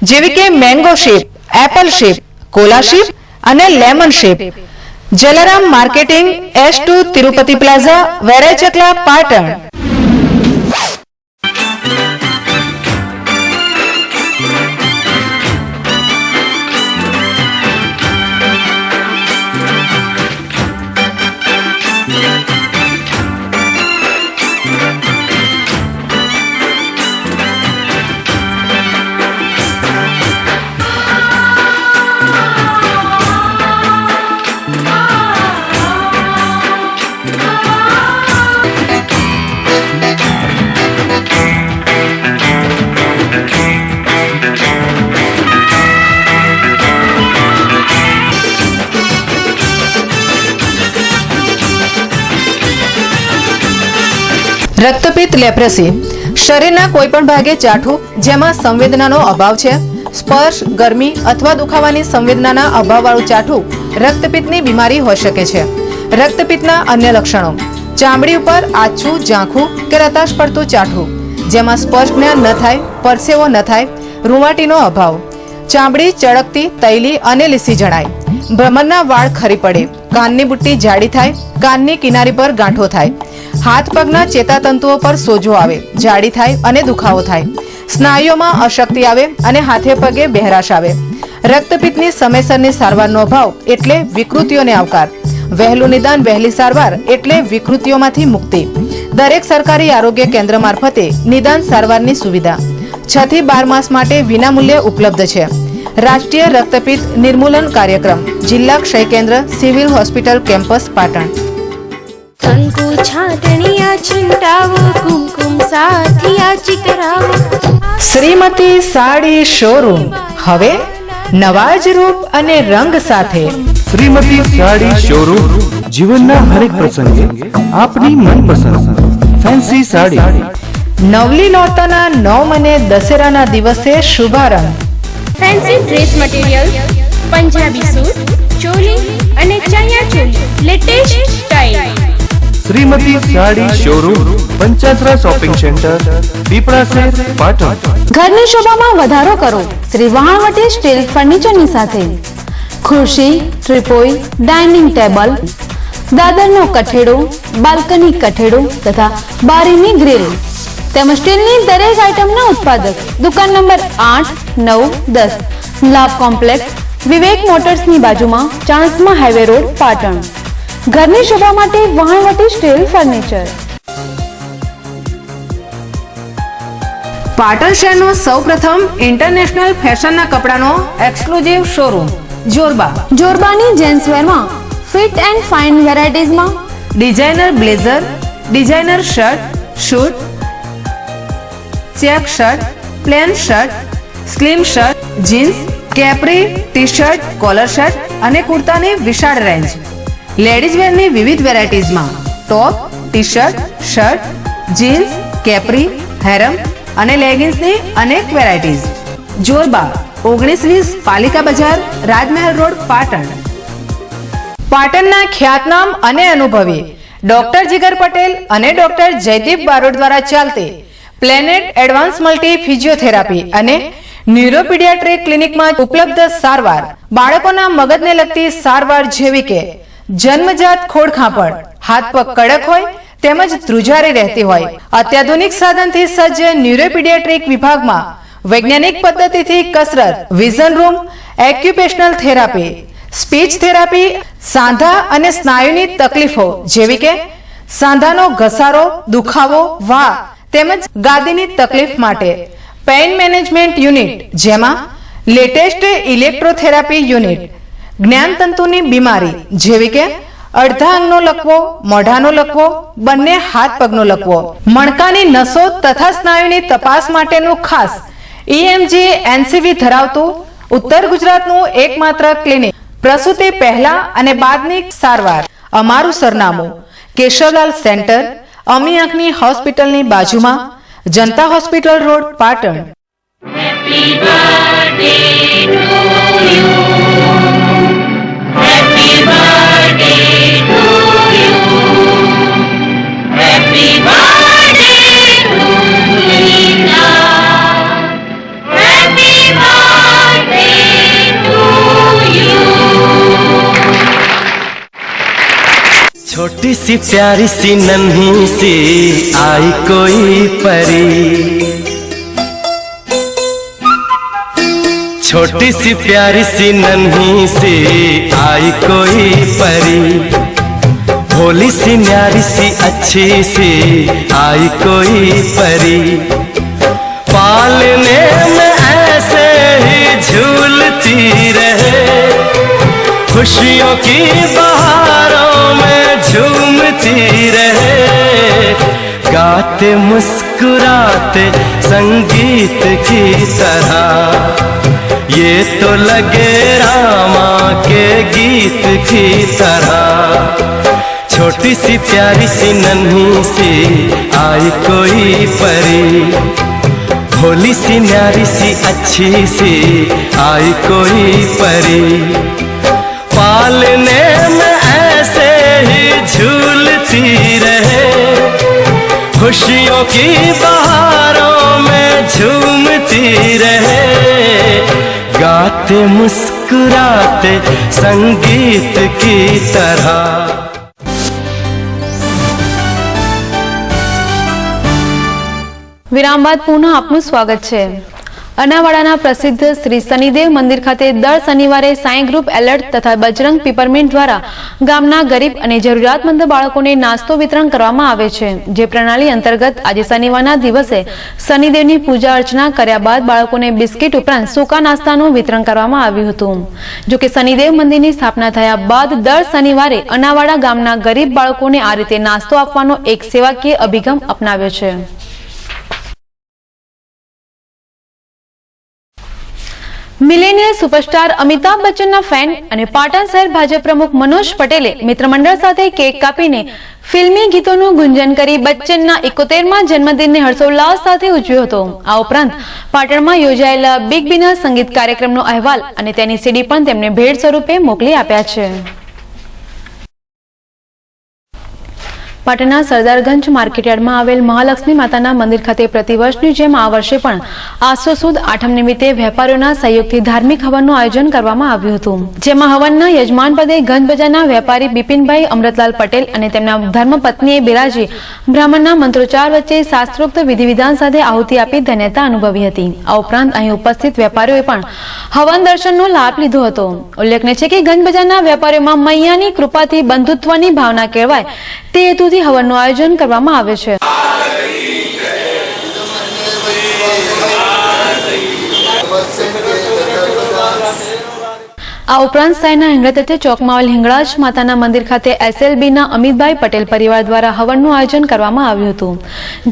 જેવી કે mango shape, apple shape, cola shape અને lemon shape. Jalaram marketing S2 Tirupati plaza, Verai Chakla, Patan. રક્તપિત્ત leprosy શરીરના કોઈ પણ ભાગે ચાઠું જેમાં સંવેદનાનો અભાવ છે. સ્પર્શ, ગરમી અથવા દુખાવાની સંવેદનાના અભાવવાળું ચાઠું રક્તપિત્તની બીમારી હોઈ શકે છે. રક્તપિત્તના અન્ય લક્ષણો: ચામડી ઉપર આછું, ઝાંખું કે રતાશ પડતું ચાઠું જેમાં સ્પર્શ જ્ઞાન ન થાય, પરસેવો ન થાય, રૂંવાટીનો અભાવ, ચામડી ચળકતી, તૈલી અને લીસી જણાય, ભ્રમરના વાળ ખરી પડે, કાનની બુટ્ટી જાડી થાય, કાનની કિનારી પર ગાંઠો થાય, હાથ પગના ચેતાતંતુઓ પર સોજો આવે, જાડી થાય અને દુખાવો થાય, સ્નાયુઓમાં અશક્તિ આવે અને હાથે પગે બહેરાશ આવે. રક્તપિત્તની સમયસરની સારવારનો અભાવ એટલે વિકૃતિઓને આવકાર. વહેલું નિદાન, વહેલી સારવાર એટલે વિકૃતિઓમાંથી મુક્તિ. દરેક સરકારી આરોગ્ય કેન્દ્ર મારફતે નિદાન સારવારની સુવિધા. 6 થી 12 માસ માટે વિનામૂલ્યે ઉપલબ્ધ છે. રાષ્ટ્રીય રક્તપિત્ત નિર્મૂલન કાર્યક્રમ જિલ્લા ક્ષય કેન્દ્ર સિવિલ હોસ્પિટલ કેમ્પસ પાટણ. કંકુ છાટણીયા છંટાવો કુમકુમ સાથિયા ચિતરાવો. શ્રીમતી સાડી શોરૂમ હવે નવા જ રૂપ અને રંગ સાથે. શ્રીમતી સાડી શોરૂમ જીવનના હરેક પ્રસંગે આપની મનપસંદ ફેન્સી સાડી. નવલી નોરતાના 9 અને દશેરાના દિવસે શુભારંભ. Fancy dress material, Punjabi suit, choli અને chaniya choli, latest style. Shrimati sari showroom Panchasara shopping centre પીપળા શહેર પાટણ. ઘરની શોભામાં વધારો કરો શ્રી વહાણવટી સ્ટીલ ફર્નિચરની સાથે. ખુરશી, ટ્રીપોય, ડાઇનિંગ ટેબલ, દાદરનો કઠેડો, બાલ્કની કઠેડો તથા બારીની ગ્રીલ તેમજ સ્ટીલની દરેક આઇટમના ઉત્પાદક દુકાન નંબર 8, 9, 10 લાભ કોમ્પ્લેક્સ, વિવેક મોટર્સની બાજુમાં, ચાણસ્મા હાઈવે રોડ, પાટણ. ઘરની શોભા માટે વહાણવટી સ્ટીલ ફર્નિચર. પાટણ શહેરનો સૌપ્રથમ ઇન્ટરનેશનલ ફેશનના કપડાનો એક્સક્લુઝિવ શોરૂમ જોરબા. જોરબાની જેન્ટ્સવેરમાં ફિટ એન્ડ ફાઇન વેરાયટીઝમાં designer blazer, designer shirt, suit, check shirt, plain shirt, slim shirt, jeans, capri, T shirt, collar shirt અને કુર્તાની વિશાળ રેન્જ. લેડીઝ વેરની વિવિધ વેરાયટીઝમાં top, T shirt, shirt, jeans, capri, harem અને લેગિન્સની અનેક વેરાયટીઝ. જોરબા 1920 પાલિકા બજાર, રાજમહેલ રોડ, પાટણ. પાટણના ખ્યાતનામ અને અનુભવી ડોક્ટર જીગર પટેલ અને ડોક્ટર જયદીપ બારોટ દ્વારા ચાલતી પ્લેનેટ એડવાન્સ મલ્ટી ફિઝિયોથેરાપી અને ન્યુરોપીડિયાટ્રિક ક્લિનિકમાં ઉપલબ્ધ સારવાર. બાળકોના મગજને લગતી સારવાર જેવી કે જન્મજાત ખોડખાંપણ, હાથ પગ કડક હોય તેમજ ધ્રુજારી રહેતી હોય. અત્યાધુનિક સાધનથી સજ્જ ન્યુરોપીડિયાટ્રિક વિભાગમાં વૈજ્ઞાનિક પદ્ધતિથી કસરત, vision room, occupational therapy, speech therapy, સાંધા અને સ્નાયુની તકલીફો જેવી કે સાંધાનો ઘસારો, દુખાવો, વા તેમજ ગાદીની તકલીફ માટે પેઇન મેનેજમેન્ટ યુનિટ જેમાં લેટેસ્ટ ઇલેક્ટ્રોથેરાપી યુનિટ, જ્ઞાનતંતુની બીમારી જેવી કે અડધા અંગનો લકવો, મોઢાનો લકવો, બંને હાથ પગનો લકવો, મણકાની નસો તથા સ્નાયુની તપાસ માટેનું ખાસ EMG NCV ધરાવતું ઉત્તર ગુજરાતનું એકમાત્ર ક્લિનિક. પ્રસૂતિ પહેલા અને બાદની સારવાર. અમારું સરનામું કેશવલાલ સેન્ટર, અમી આંખની હોસ્પિટલની બાજુમાં, Janata hospital road, Patan. Happy birthday to you. Happy birthday to you. Happy birthday to Lina. Happy birthday to you. छोटी सी प्यारी सी नन्ही सी आई कोई परी, छोटी सी प्यारी सी नन्ही सी आई कोई परी, भोली सी न्यारी सी अच्छी सी आई कोई परी, पालने में ऐसे ही झूलती रहे, खुशियों की बहारों में झूमती रहे, गाते मुस्कुराते संगीत की तरह, ये तो लगे रामा के गीत की तरह, छोटी सी प्यारी सी नन्ही सी आई कोई परी, भोली सी न्यारी सी अच्छी सी आई कोई परी, पालने में ऐसे ही झूलती रहे, खुशियों की बहारों में झूमती रहे, गाते मुस्कुराते संगीत की तरह. વિરામ બાદ પુનઃ આપનું સ્વાગત છે. અનાવાડાના પ્રસિદ્ધ શ્રી શનિદેવ મંદિર ખાતે દર શનિવારે સાંઈ ગ્રુપ એલર્ટ તથા બજરંગ પીપરમિન્ટ દ્વારા ગામના ગરીબ અને જરૂરિયાતમંદ બાળકોને નાસ્તો વિતરણ કરવામાં આવે છે, જે પ્રણાલી અંતર્ગત આજે શનિવારના દિવસે શનિદેવની પૂજા અર્ચના કર્યા બાદ બાળકોને બિસ્કિટ ઉપરાંત સૂકા નાસ્તાનું વિતરણ કરવામાં આવ્યું હતું. જો કે શનિદેવ મંદિરની સ્થાપના થયા બાદ દર શનિવારે અનાવાડા ગામના ગરીબ બાળકોને આ રીતે નાસ્તો આપવાનો એક સેવાકીય અભિગમ અપનાવ્યો છે. મિલેનિયલ સુપરસ્ટાર અમિતાભ બચ્ચનના ફેન અને પાટણ શહેર ભાજપ પ્રમુખ મનોજ પટેલે મિત્રમંડળ સાથે કેક કાપીને ફિલ્મી ગીતોનું ગુંજન કરી બચ્ચનના 71મા જન્મદિનને હર્ષોલ્લાસ સાથે ઉજવ્યો હતો. આ ઉપરાંત પાટણમાં યોજાયેલા બિગ બીના સંગીત કાર્યક્રમનો અહેવાલ અને તેની સીડી પણ તેમને ભેટ સ્વરૂપે મોકલી આપ્યા છે. પાટણના સરદારગંજ માર્કેટયાર્ડમાં આવેલ મહાલક્ષ્મી માતાના મંદિર ખાતે પ્રતિવર્ષની જેમ આ વર્ષે પણ આસો સુદ આઠમ નિમિત્તે વેપારીઓના સહયોગથી ધાર્મિક હવનનું આયોજન કરવામાં આવ્યું હતું, જેમાં હવનના યજમાન પદે ગંજ બજારના વેપારી બિપિનભાઈ અમૃતલાલ પટેલ અને તેમના ધર્મપત્નીએ બિરાજી બ્રાહ્મણના મંત્રોચ્ચાર વચ્ચે શાસ્ત્રોક્ત વિધિવિધાન સાથે આહુતિ આપી ધન્યતા અનુભવી હતી. આ ઉપરાંત અહીં ઉપસ્થિત વેપારીઓએ પણ હવન દર્શનનો લાભ લીધો હતો. ઉલ્લેખનીય છે કે ગંજ બજારના વેપારીઓમાં મૈયાની કૃપાથી બંધુત્વની ભાવના કેળવાય તે હેતુથી હવનનું આયોજન કરવામાં આવે છે. આ ઉપરાંત શહેરના હિંગળાતથ્ય ચોકમાં આવેલ હિંગળાજ માતાના મંદિર ખાતે SLBના અમિતભાઈ પટેલ પરિવાર દ્વારા હવનનું આયોજન કરવામાં આવ્યું હતું,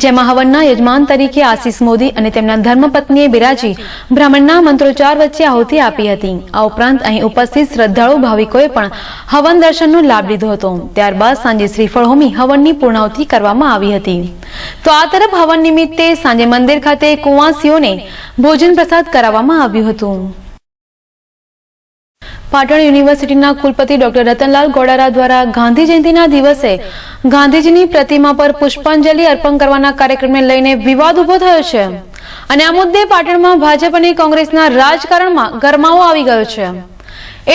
જેમાં હવનના યજમાન તરીકે આશીષ મોદી અને તેમના ધર્મપત્નીએ બિરાજી બ્રાહ્મણના મંત્રોચ્ચાર વચ્ચે આહુતિ આપી હતી. આ ઉપરાંત અહીં ઉપસ્થિત શ્રદ્ધાળુ ભાવિકોએ પણ હવન દર્શનનો લાભ લીધો હતો. ત્યારબાદ સાંજે શ્રીફળ હોમી હવનની પૂર્ણાહુતિ કરવામાં આવી હતી. તો આ તરફ હવન નિમિત્તે સાંજે મંદિર ખાતે કુંવાસીઓને ભોજન પ્રસાદ કરાવવામાં આવ્યું હતું. પાટણ યુનિવર્સિટીના કુલપતિ ડોક્ટર રતનલાલ ગોડારા દ્વારા ગાંધી જયંતિના દિવસે ગાંધીજીની પ્રતિમા પર પુષ્પાંજલિ અર્પણ કરવાના કાર્યક્રમને લઈને વિવાદ ઉભો થયો છે અને આ મુદ્દે પાટણમાં ભાજપ અને કોંગ્રેસના રાજકારણમાં ગરમાવો આવી ગયો છે.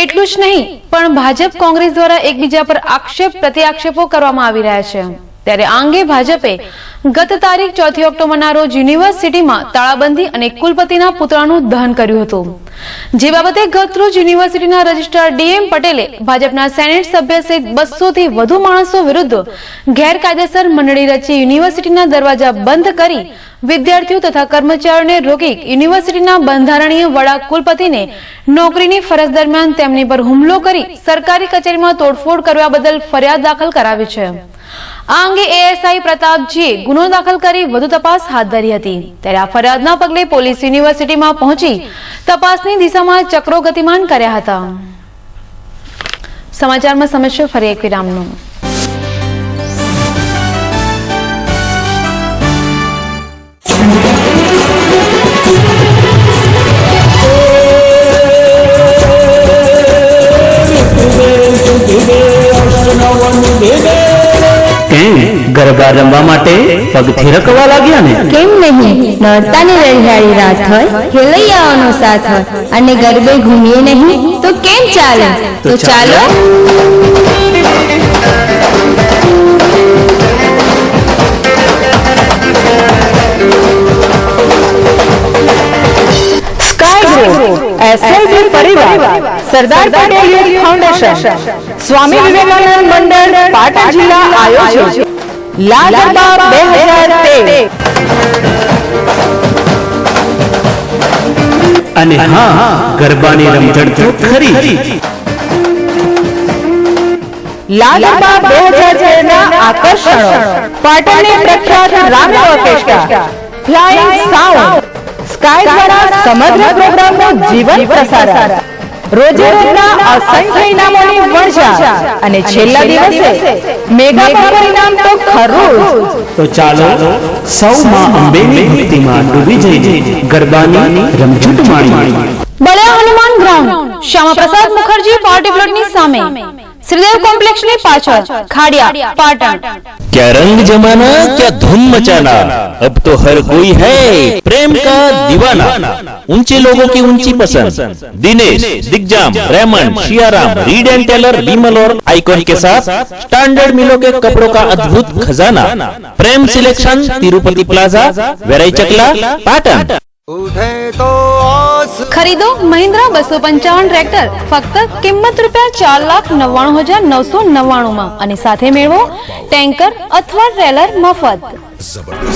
એટલું જ નહીં પણ ભાજપ કોંગ્રેસ દ્વારા એકબીજા પર આક્ષેપ પ્રત્યાક્ષેપો કરવામાં આવી રહ્યા છે. ત્યારે આ અંગે ભાજપે ગત તારીખ 4 ઓક્ટોબરના રોજ યુનિવર્સિટીમાં તાળાબંધી અને કુલપતિના પુતળાનું દહન કર્યું હતું, જે બાબતે ગત રોજ યુનિવર્સિટીના રજિસ્ટ્રાર DM પટેલે ભાજપના સેનેટ સભ્ય સહિત 200 થી વધુ માણસો વિરુદ્ધ ગેરકાયદેસર મંડળી રચી યુનિવર્સિટીના દરવાજા બંધ કરી વિદ્યાર્થીઓ તથા કર્મચારીઓને રોકી યુનિવર્સિટીના બંધારણીય વડા કુલપતિને નોકરીની ફરજ દરમિયાન તેમની પર હુમલો કરી સરકારી કચેરીમાં તોડફોડ કરવા બદલ ફરિયાદ દાખલ કરાવી છે. આ અંગે ASI પ્રતાપજીએ ગુનો દાખલ કરી વધુ તપાસ હાથ ધરી હતી. ત્યારે આ ફરિયાદના પગલે પોલીસ યુનિવર્સિટીમાં પહોંચી તપાસની દિશામાં ચક્રો ગતિમાન કર્યા હતા. સમાચારમાં સમસ્યા ફરી એક વિરામનો. ગરબા રમવા માટે પગ થિરકવા લાગ્યા ને? કેમ નહીં, નોરતાની રળિયાળી રાત હોય, ખેલૈયાઓનો સાથ હોય અને ગરબે ઘૂમીએ નહીં તો કેમ ચાલે? તો ચાલો સ્કાય ગ્રુપ, SLB પરિવાર, સરદાર પટેલ યુથ ફાઉન્ડેશન, સ્વામી વિવેકાનંદ મંડળ પાટણ જિલ્લા આયોજિત લાલ ગરબા 2013 અને હા, ગરબાની રમઝટ તો ખરી. લાલ ગરબા 2013 ના આકર્ષણો પાટણની પ્રખ્યાત રામે ઓર્કેસ્ટ્રા, ફ્લાઇંગ સાઉન્ડ, સ્કાય દ્વારા સમગ્ર પ્રોગ્રામનો જીવંત પ્રસારણ, રોજે રોજના અસંખ્ય ઇનામોની વણઝાર અને છેલ્લા દિવસે મેગા બમ્પર ઇનામ તો ખરું. તો ચાલો સૌ માં અંબેની ભક્તિમાં ડૂબી જઈને ગરબાની રમઝટ માણીએ. બળિયા હનુમાન ગ્રાઉન્ડ, શ્યામાપ્રસાદ મુખર્જી પાર્ટી પ્લોટની સામે, श्रीदेव कॉम्प्लेक्स ની પાછળ, ખાડિયા, પાટણ. क्या रंग जमाना, क्या धूम मचाना, अब तो हर कोई है प्रेम का दीवाना. ऊंचे लोगों की ऊंची पसंद, Dinesh, Digjam, Raymond, Siyaram, Reid and Taylor, Vimal और आइकॉन के साथ स्टैंडर्ड मिलों के कपड़ों का अद्भुत खजाना. प्रेम सिलेक्शन, तिरुपति प्लाजा, वेराई चकला, पाटन. ખરીદો મહિન્દ્રા 255 ટ્રેક્ટર ફક્ત કિંમત ₹4,99,999 માં અને સાથે મેળવો ટેન્કર અથવા ટ્રેલર મફત.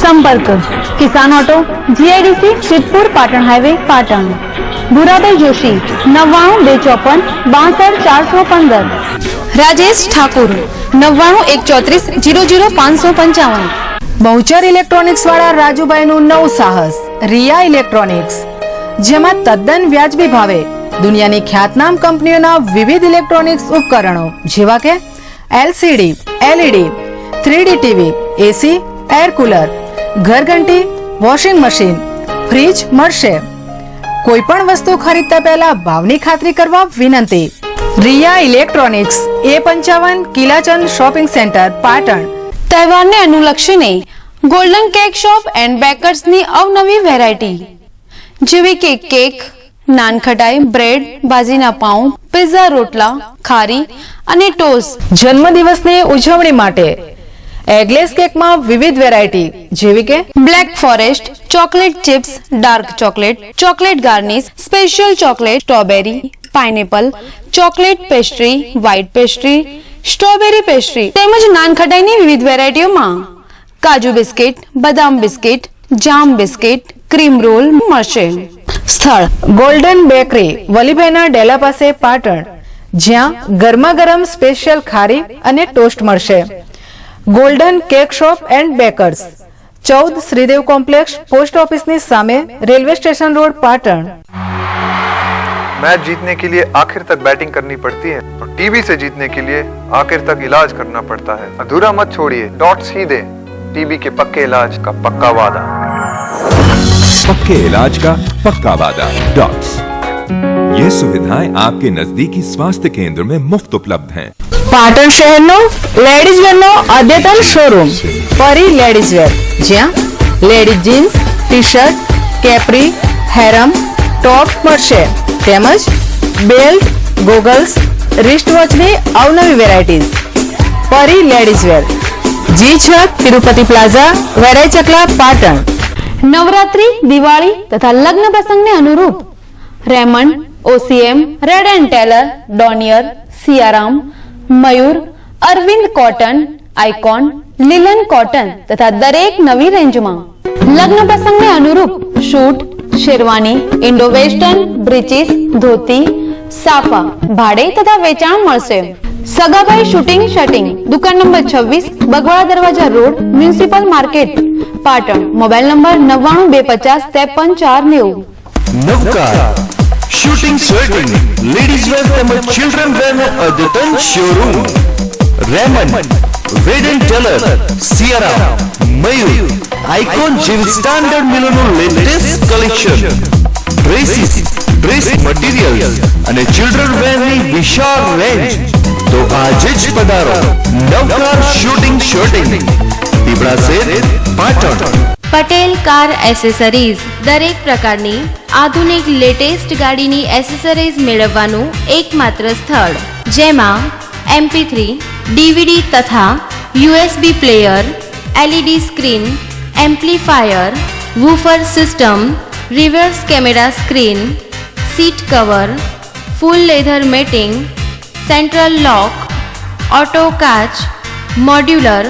સંપર્ક Kisan auto, GIDC, Siddhpur Patan highway, Patan. Bhurabhai Joshi 99 254 Rajesh Thakur 99 Bahuchar electronics વાળા રાજુભાઈનું નવું સાહસ રિયા ઇલેક્ટ્રોનિક્સ, જેમાં તદ્દન વ્યાજબી ભાવે દુનિયાની ખ્યાતનામ કંપનીઓના વિવિધ ઇલેક્ટ્રોનિક્સ ઉપકરણો જેવા કે LCD, LED, 3D TV, AC, air cooler, ઘરઘંટી, વોશિંગ મશીન, ફ્રીજ મળશે. કોઈ પણ વસ્તુ ખરીદતા પહેલા ભાવની ખાતરી કરવા વિનંતી. Riya electronics, A55 Kilachand shopping centre, Patan. તહેવારને અનુલક્ષીને ગોલ્ડન કેક શોપ એન્ડ બેકર્સની અવનવી વેરાયટી જેવી કે કેક, નાનખટાઈ, બ્રેડ, બાજીના પાઉં, પિઝા, રોટલા, ખારી અને ટોસ્ટ. જન્મદિવસની ઉજવણી માટે એગલેસ કેકમાં વિવિધ વેરાયટી જેવી કે black forest, chocolate chips, dark chocolate, chocolate garnish, special chocolate, strawberry, pineapple, chocolate pastry, white pastry, strawberry pastry તેમજ નાનખટાઈની વિવિધ વેરાયટીઓમાં કાજુ બિસ્કિટ, બદામ બિસ્કિટ, જામ બિસ્કિટ, ક્રીમ રોલ મળશે. સ્થળ ગોલ્ડન બેકરી, વલીભાઈના ડેલા પાસે, પાટણ, જ્યાં ગરમા ગરમ સ્પેશિયલ ખારી અને ટોસ્ટ મળશે. Golden cake shop and bakers, 14 Shridev complex, post ઓફિસની સામે, railway station road, Patan. Match जीतने के लिए आखिर तक बैटिंग करनी पड़ती है और टीबी से जीतने के लिए आखिर तक इलाज करना पड़ता है. अधूरा मत छोड़िए, डॉट्स ही दे. टीबी के पक्के इलाज का पक्का वादा. पक्के इलाज का पक्का वादा डॉट्स. ये सुविधाएं आपके नजदीकी स्वास्थ्य केंद्र में मुफ्त उपलब्ध हैं. પાટણ શહેરનો લેડીઝ વેરનો અદ્યતન શોરૂમ પરી લેડીઝ વેર, જ્યાં ladies jeans, T shirt, capri, harem, top મળશે તેમજ બેલ્ટ, ગોગલ્સ, રિસ્ટ વોચની અવનવી varieties. Pari ladies wear, G6 Tirupati plaza, Verai Chakla, Patan. Navratri, Diwali તથા લગ્ન પ્રસંગને અનુરૂપ Raymond, OCM, Reid and Taylor, Donear, Siyaram, Mayur, Arvind cotton, Icon, linen cotton તથા દરેક નવી રેન્જમાં લગ્ન પ્રસંગને અનુરૂપ suit, sherwani, Indo western, breeches, dhoti, સાફા ભાડે તથા વેચાણ મળશે. સગાભાઈ શૂટિંગ શટિંગ, દુકાન નંબર 26, બગવાડા દરવાજા road, municipal market, Patan. Mobile number 99 250 53 490. Navkar suiting shirting, ladies wear તેમજ ચિલ્ડ્રન વેર નો અદ્યતન showroom. Raymond, Reid and Taylor, Siyaram, Mayur, Icon જેવી સ્ટાન્ડર્ડ મિલોનું latest collection, dresses, dress materials અને ચિલ્ડ્રન વેરની વિશાળ રેન્જ. તો આજે જ પધારો નવકાર શૂટિંગ શર્ટિંગ, પીપળા શેર, પાટણ. પટેલ કાર એસેસરીઝ, દરેક પ્રકારની આધુનિક લેટેસ્ટ ગાડીની એસેસરીઝ મેળવવાનું એકમાત્ર સ્થળ, જેમાં MP3, DVD તથા USB player, LED screen, amplifier, woofer system, reverse camera screen, seat cover, full leather matting, central lock, auto કાચ, મોડ્યુલર,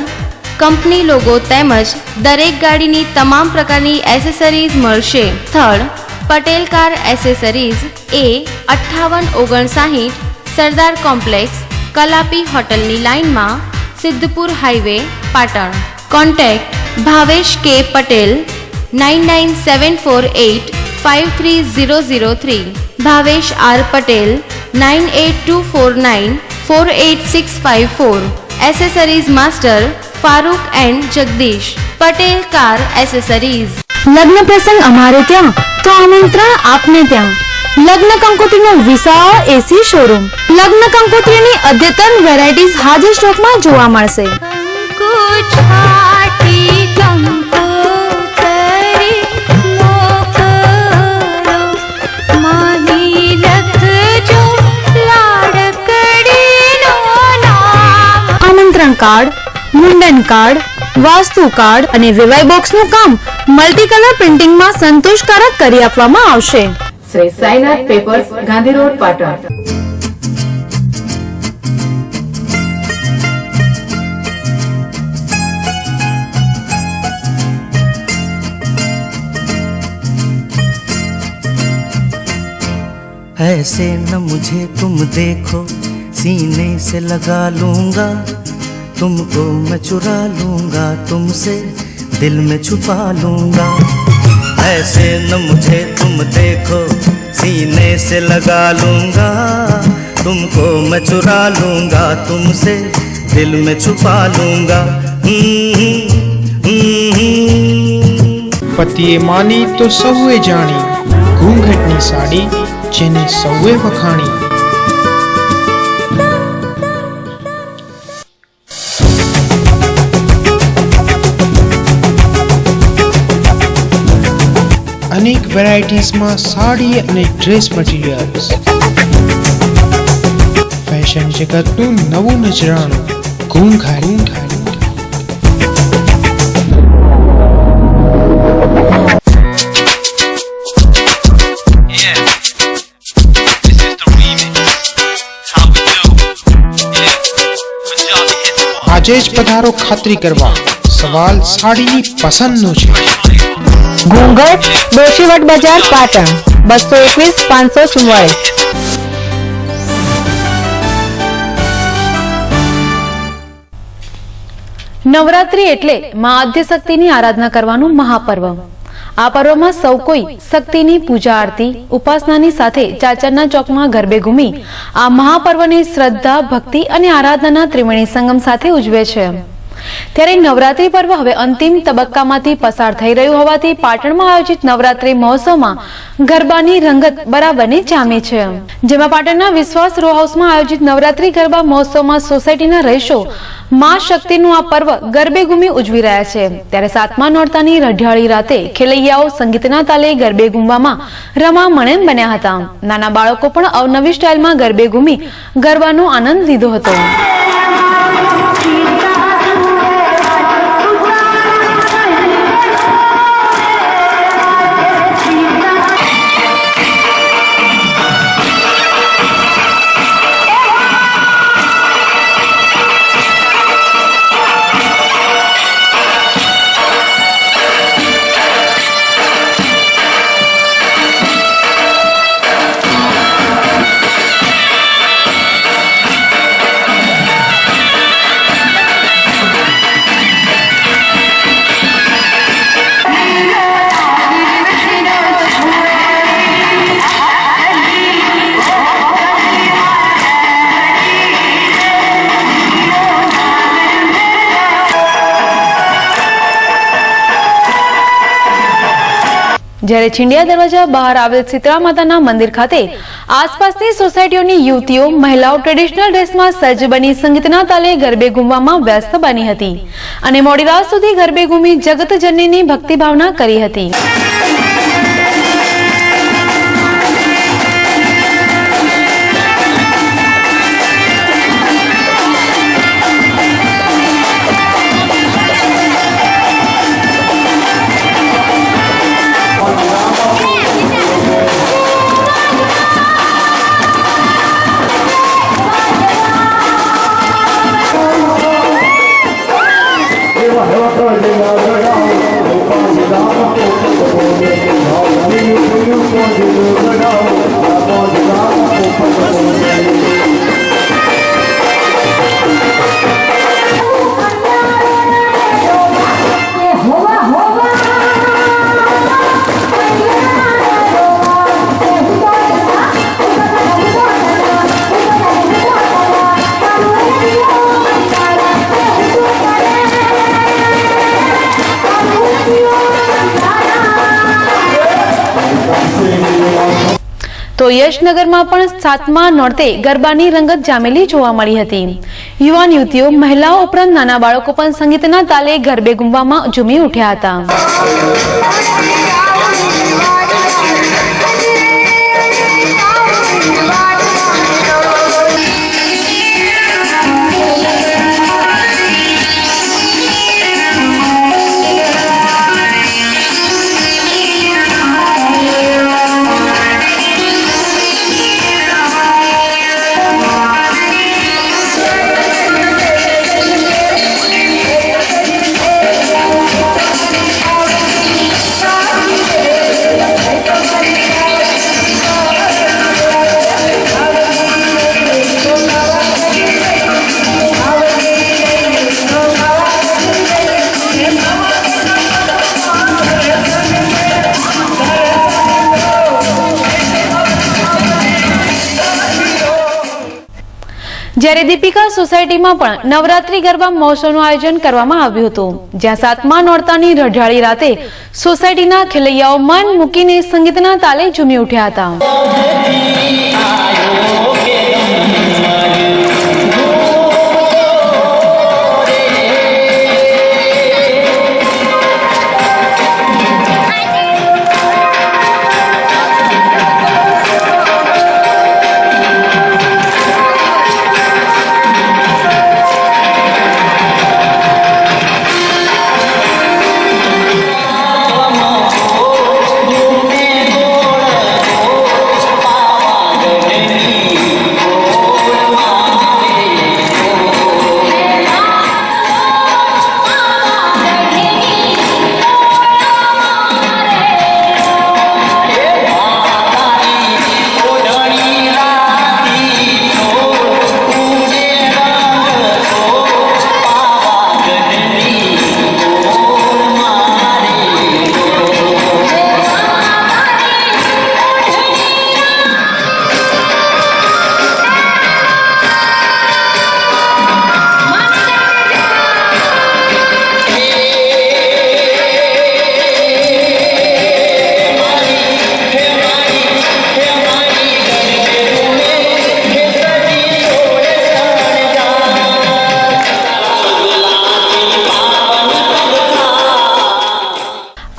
કંપની લોગો તેમજ દરેક ગાડીની તમામ પ્રકારની એસેસરીઝ મળશે. સ્થળ Patel car accessories, A5859 Sardar complex, Kalapi હોટલની લાઇનમાં, Siddhpur highway, Patan. Contact Bhavesh K Patel 9974853003, Bhavesh R Patel 9824948654. Accessories master Farooq and Jagdish. Patel car accessories. લગ્ન પ્રસંગ અમારે ત્યાં તો આમંત્રણ આપને ત્યાં. લગ્ન કંકોત્રીનો વિશાળ એસી શોરૂમ. લગ્ન કંકોત્રીની અદ્યતન વેરાયટીઝ હાજર સ્ટોકમાં જોવા મળશે. આમંત્રણ કાર્ડ, મુંડન કાર્ડ, વાસ્તુ કાર્ડ અને વિવાહ બોક્સનું કામ મલ્ટી કલર પ્રિન્ટિંગમાં સંતોષકારક કરી આપવામાં આવશે. Shri Sainath papers, Gandhi road, Patan. ऐसे न मुझे तुम देखो, सीने से लगा लूंगा, तुमको मैं चुरा लूंगा, तुमसे दिल में छुपा लूंगा. ऐसे न मुझे तुम देखो, सीने से लगा लूंगा, तुमको मैं चुरा लूंगा, तुमसे दिल में छुपा लूंगा. પતિએ માની તો સૌએ જાણી, ઘૂંઘટની સાડી જેને સૌએ વખાણી. અનેક વેરાયટીઝમાં સાડી અને ડ્રેસ મટીરિયલ્સ, ફેશન જગતનું નવું નજરાણું, ઘૂંઘારી. આજે જ પધારો ખાતરી કરવા, સવાલ સાડીની પસંદનો છે. ઘૂંઘટ, દોશીવટ બજાર, પાટણ 221 544. નવરાત્રી એટલે માં આદ્યશક્તિની આરાધના કરવાનું મહાપર્વ. આ પર્વમાં સૌ કોઈ શક્તિની પૂજા આરતી ઉપાસનાની સાથે ચાચરના ચોકમાં ગરબે ઘૂમી આ મહાપર્વને શ્રદ્ધા, ભક્તિ અને આરાધનાના ત્રિવેણી સંગમ સાથે ઉજવે છે. ત્યારે નવરાત્રી પર્વ હવે અંતિમ તબક્કામાંથી પસાર થઈ રહ્યું હોવાથી પાટણમાં આયોજિત નવરાત્રી મહોત્સવમાં ગરબાની રંગત બરાબરની જામી છે. જેમાં પાટણના વિશ્વાસ રો હાઉસમાં આયોજિત નવરાત્રી ગરબા મહોત્સવમાં સોસાયટીના રહીશો માં શક્તિનું આ પર્વ ગરબે ઘૂમી ઉજવી રહ્યા છે. ત્યારે 7મા નોરતાની રઢિયાળી રાતે ખેલૈયાઓ સંગીતના તાલે ગરબે ઘૂમવામાં રમામણેમ બન્યા હતા. નાના બાળકો પણ અવનવી સ્ટાઇલમાં ગરબે ઘૂમી ગરબાનો આનંદ લીધો હતો. જ્યારે છીંડિયા દરવાજા બહાર આવેલ શીતળા માતાના મંદિર ખાતે આસપાસની સોસાયટીઓની યુવતીઓ મહિલાઓ ટ્રેડિશનલ ડ્રેસમાં સજ્જ બની સંગીતના તાલે ગરબે ઘૂમવામાં વ્યસ્ત બની હતી અને મોડી રાત સુધી ગરબે ઘૂમી જગતજનનીની ભક્તિભાવના કરી હતી. તો યશનગરમાં પણ 7મા નોરતે ગરબાની રંગત જામેલી જોવા મળી હતી. યુવાન યુવતીઓ, મહિલાઓ ઉપરાંત નાના બાળકો પણ સંગીતના તાલે ગરબે ઘૂમવામાં ઝૂમી ઉઠ્યા હતા. જ્યારે દીપિકા સોસાયટીમાં પણ નવરાત્રી ગરબા મહોત્સવનું આયોજન કરવામાં આવ્યું હતું, જ્યાં 7મા નોરતાની રઢિયાળી રાતે સોસાયટીના ખેલૈયાઓ મન મૂકીને સંગીતના તાલે ઝૂમી ઉઠ્યા હતા.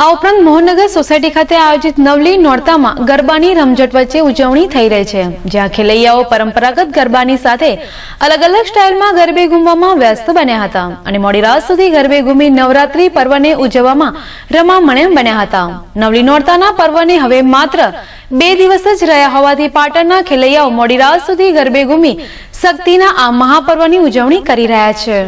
આ ઉપરાંત મોહનનગર સોસાયટી ખાતે આયોજિત નવલી નોરતામાં ગરબાની રમઝટ વચ્ચે ઉજવણી થઈ રહી છે, જ્યાં ખેલૈયાઓ પરંપરાગત ગરબાની સાથે અલગ અલગ સ્ટાઇલમાં ગરબે ઘૂમવામાં વ્યસ્ત બન્યા હતા અને મોડી રાત સુધી ગરબે ઘૂમી નવરાત્રી પર્વને ઉજવવામાં રમામણે બન્યા હતા. નવલી નોરતાના પર્વને હવે માત્ર 2 દિવસ જ રહ્યા હોવાથી પાટણના ખેલૈયાઓ મોડી રાત સુધી ગરબે ઘૂમી શક્તિના આ મહાપર્વની ઉજવણી કરી રહ્યા છે.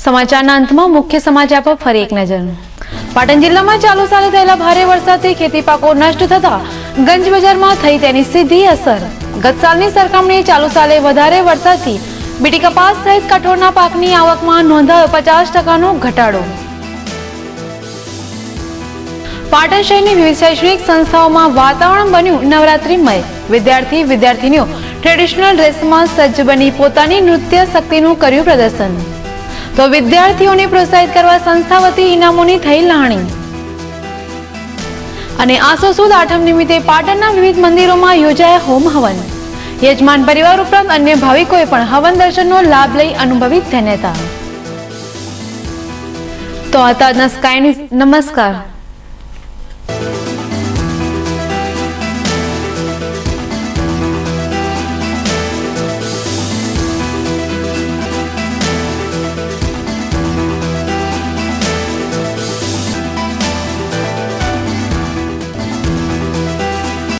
સમાચારના અંતમાં મુખ્ય સમાચાર પર ફરી એક નજર. પાટણ જિલ્લામાં ચાલુ સાલે થયેલા ભારે વરસાદથી ખેતી પાકો નષ્ટ થતા ગંજ બજારમાં થઈ તેની સીધી અસર. ગત સાલની સરખામણીએ ચાલુ સાલે વધારે વરસાદથી બીટી કપાસ સહિત કઠોળના પાકની આવકમાં નોંધાયો 50% ઘટાડો. પાટણ શહેરની વિવિધ શૈક્ષણિક સંસ્થાઓમાં વાતાવરણ બન્યું નવરાત્રીમય. વિદ્યાર્થીનીઓ ટ્રેડિશનલ ડ્રેસમાં સજ્જ બની પોતાની નૃત્ય શક્તિનું કર્યું પ્રદર્શન. તો વિદ્યાર્થીઓને પ્રોત્સાહિત કરવા સંસ્થા વતી ઇનામોની થઈ લાવણી. અને આસો સુદ આઠમ નિમિત્તે પાટણના વિવિધ મંદિરોમાં યોજાયા હોમ હવન. યજમાન પરિવાર ઉપરાંત અન્ય ભાવિકોએ પણ હવન દર્શનનો લાભ લઈ અનુભવી ધન્યતા. તો હતા આજના સ્કાય ન્યૂઝ. નમસ્કાર.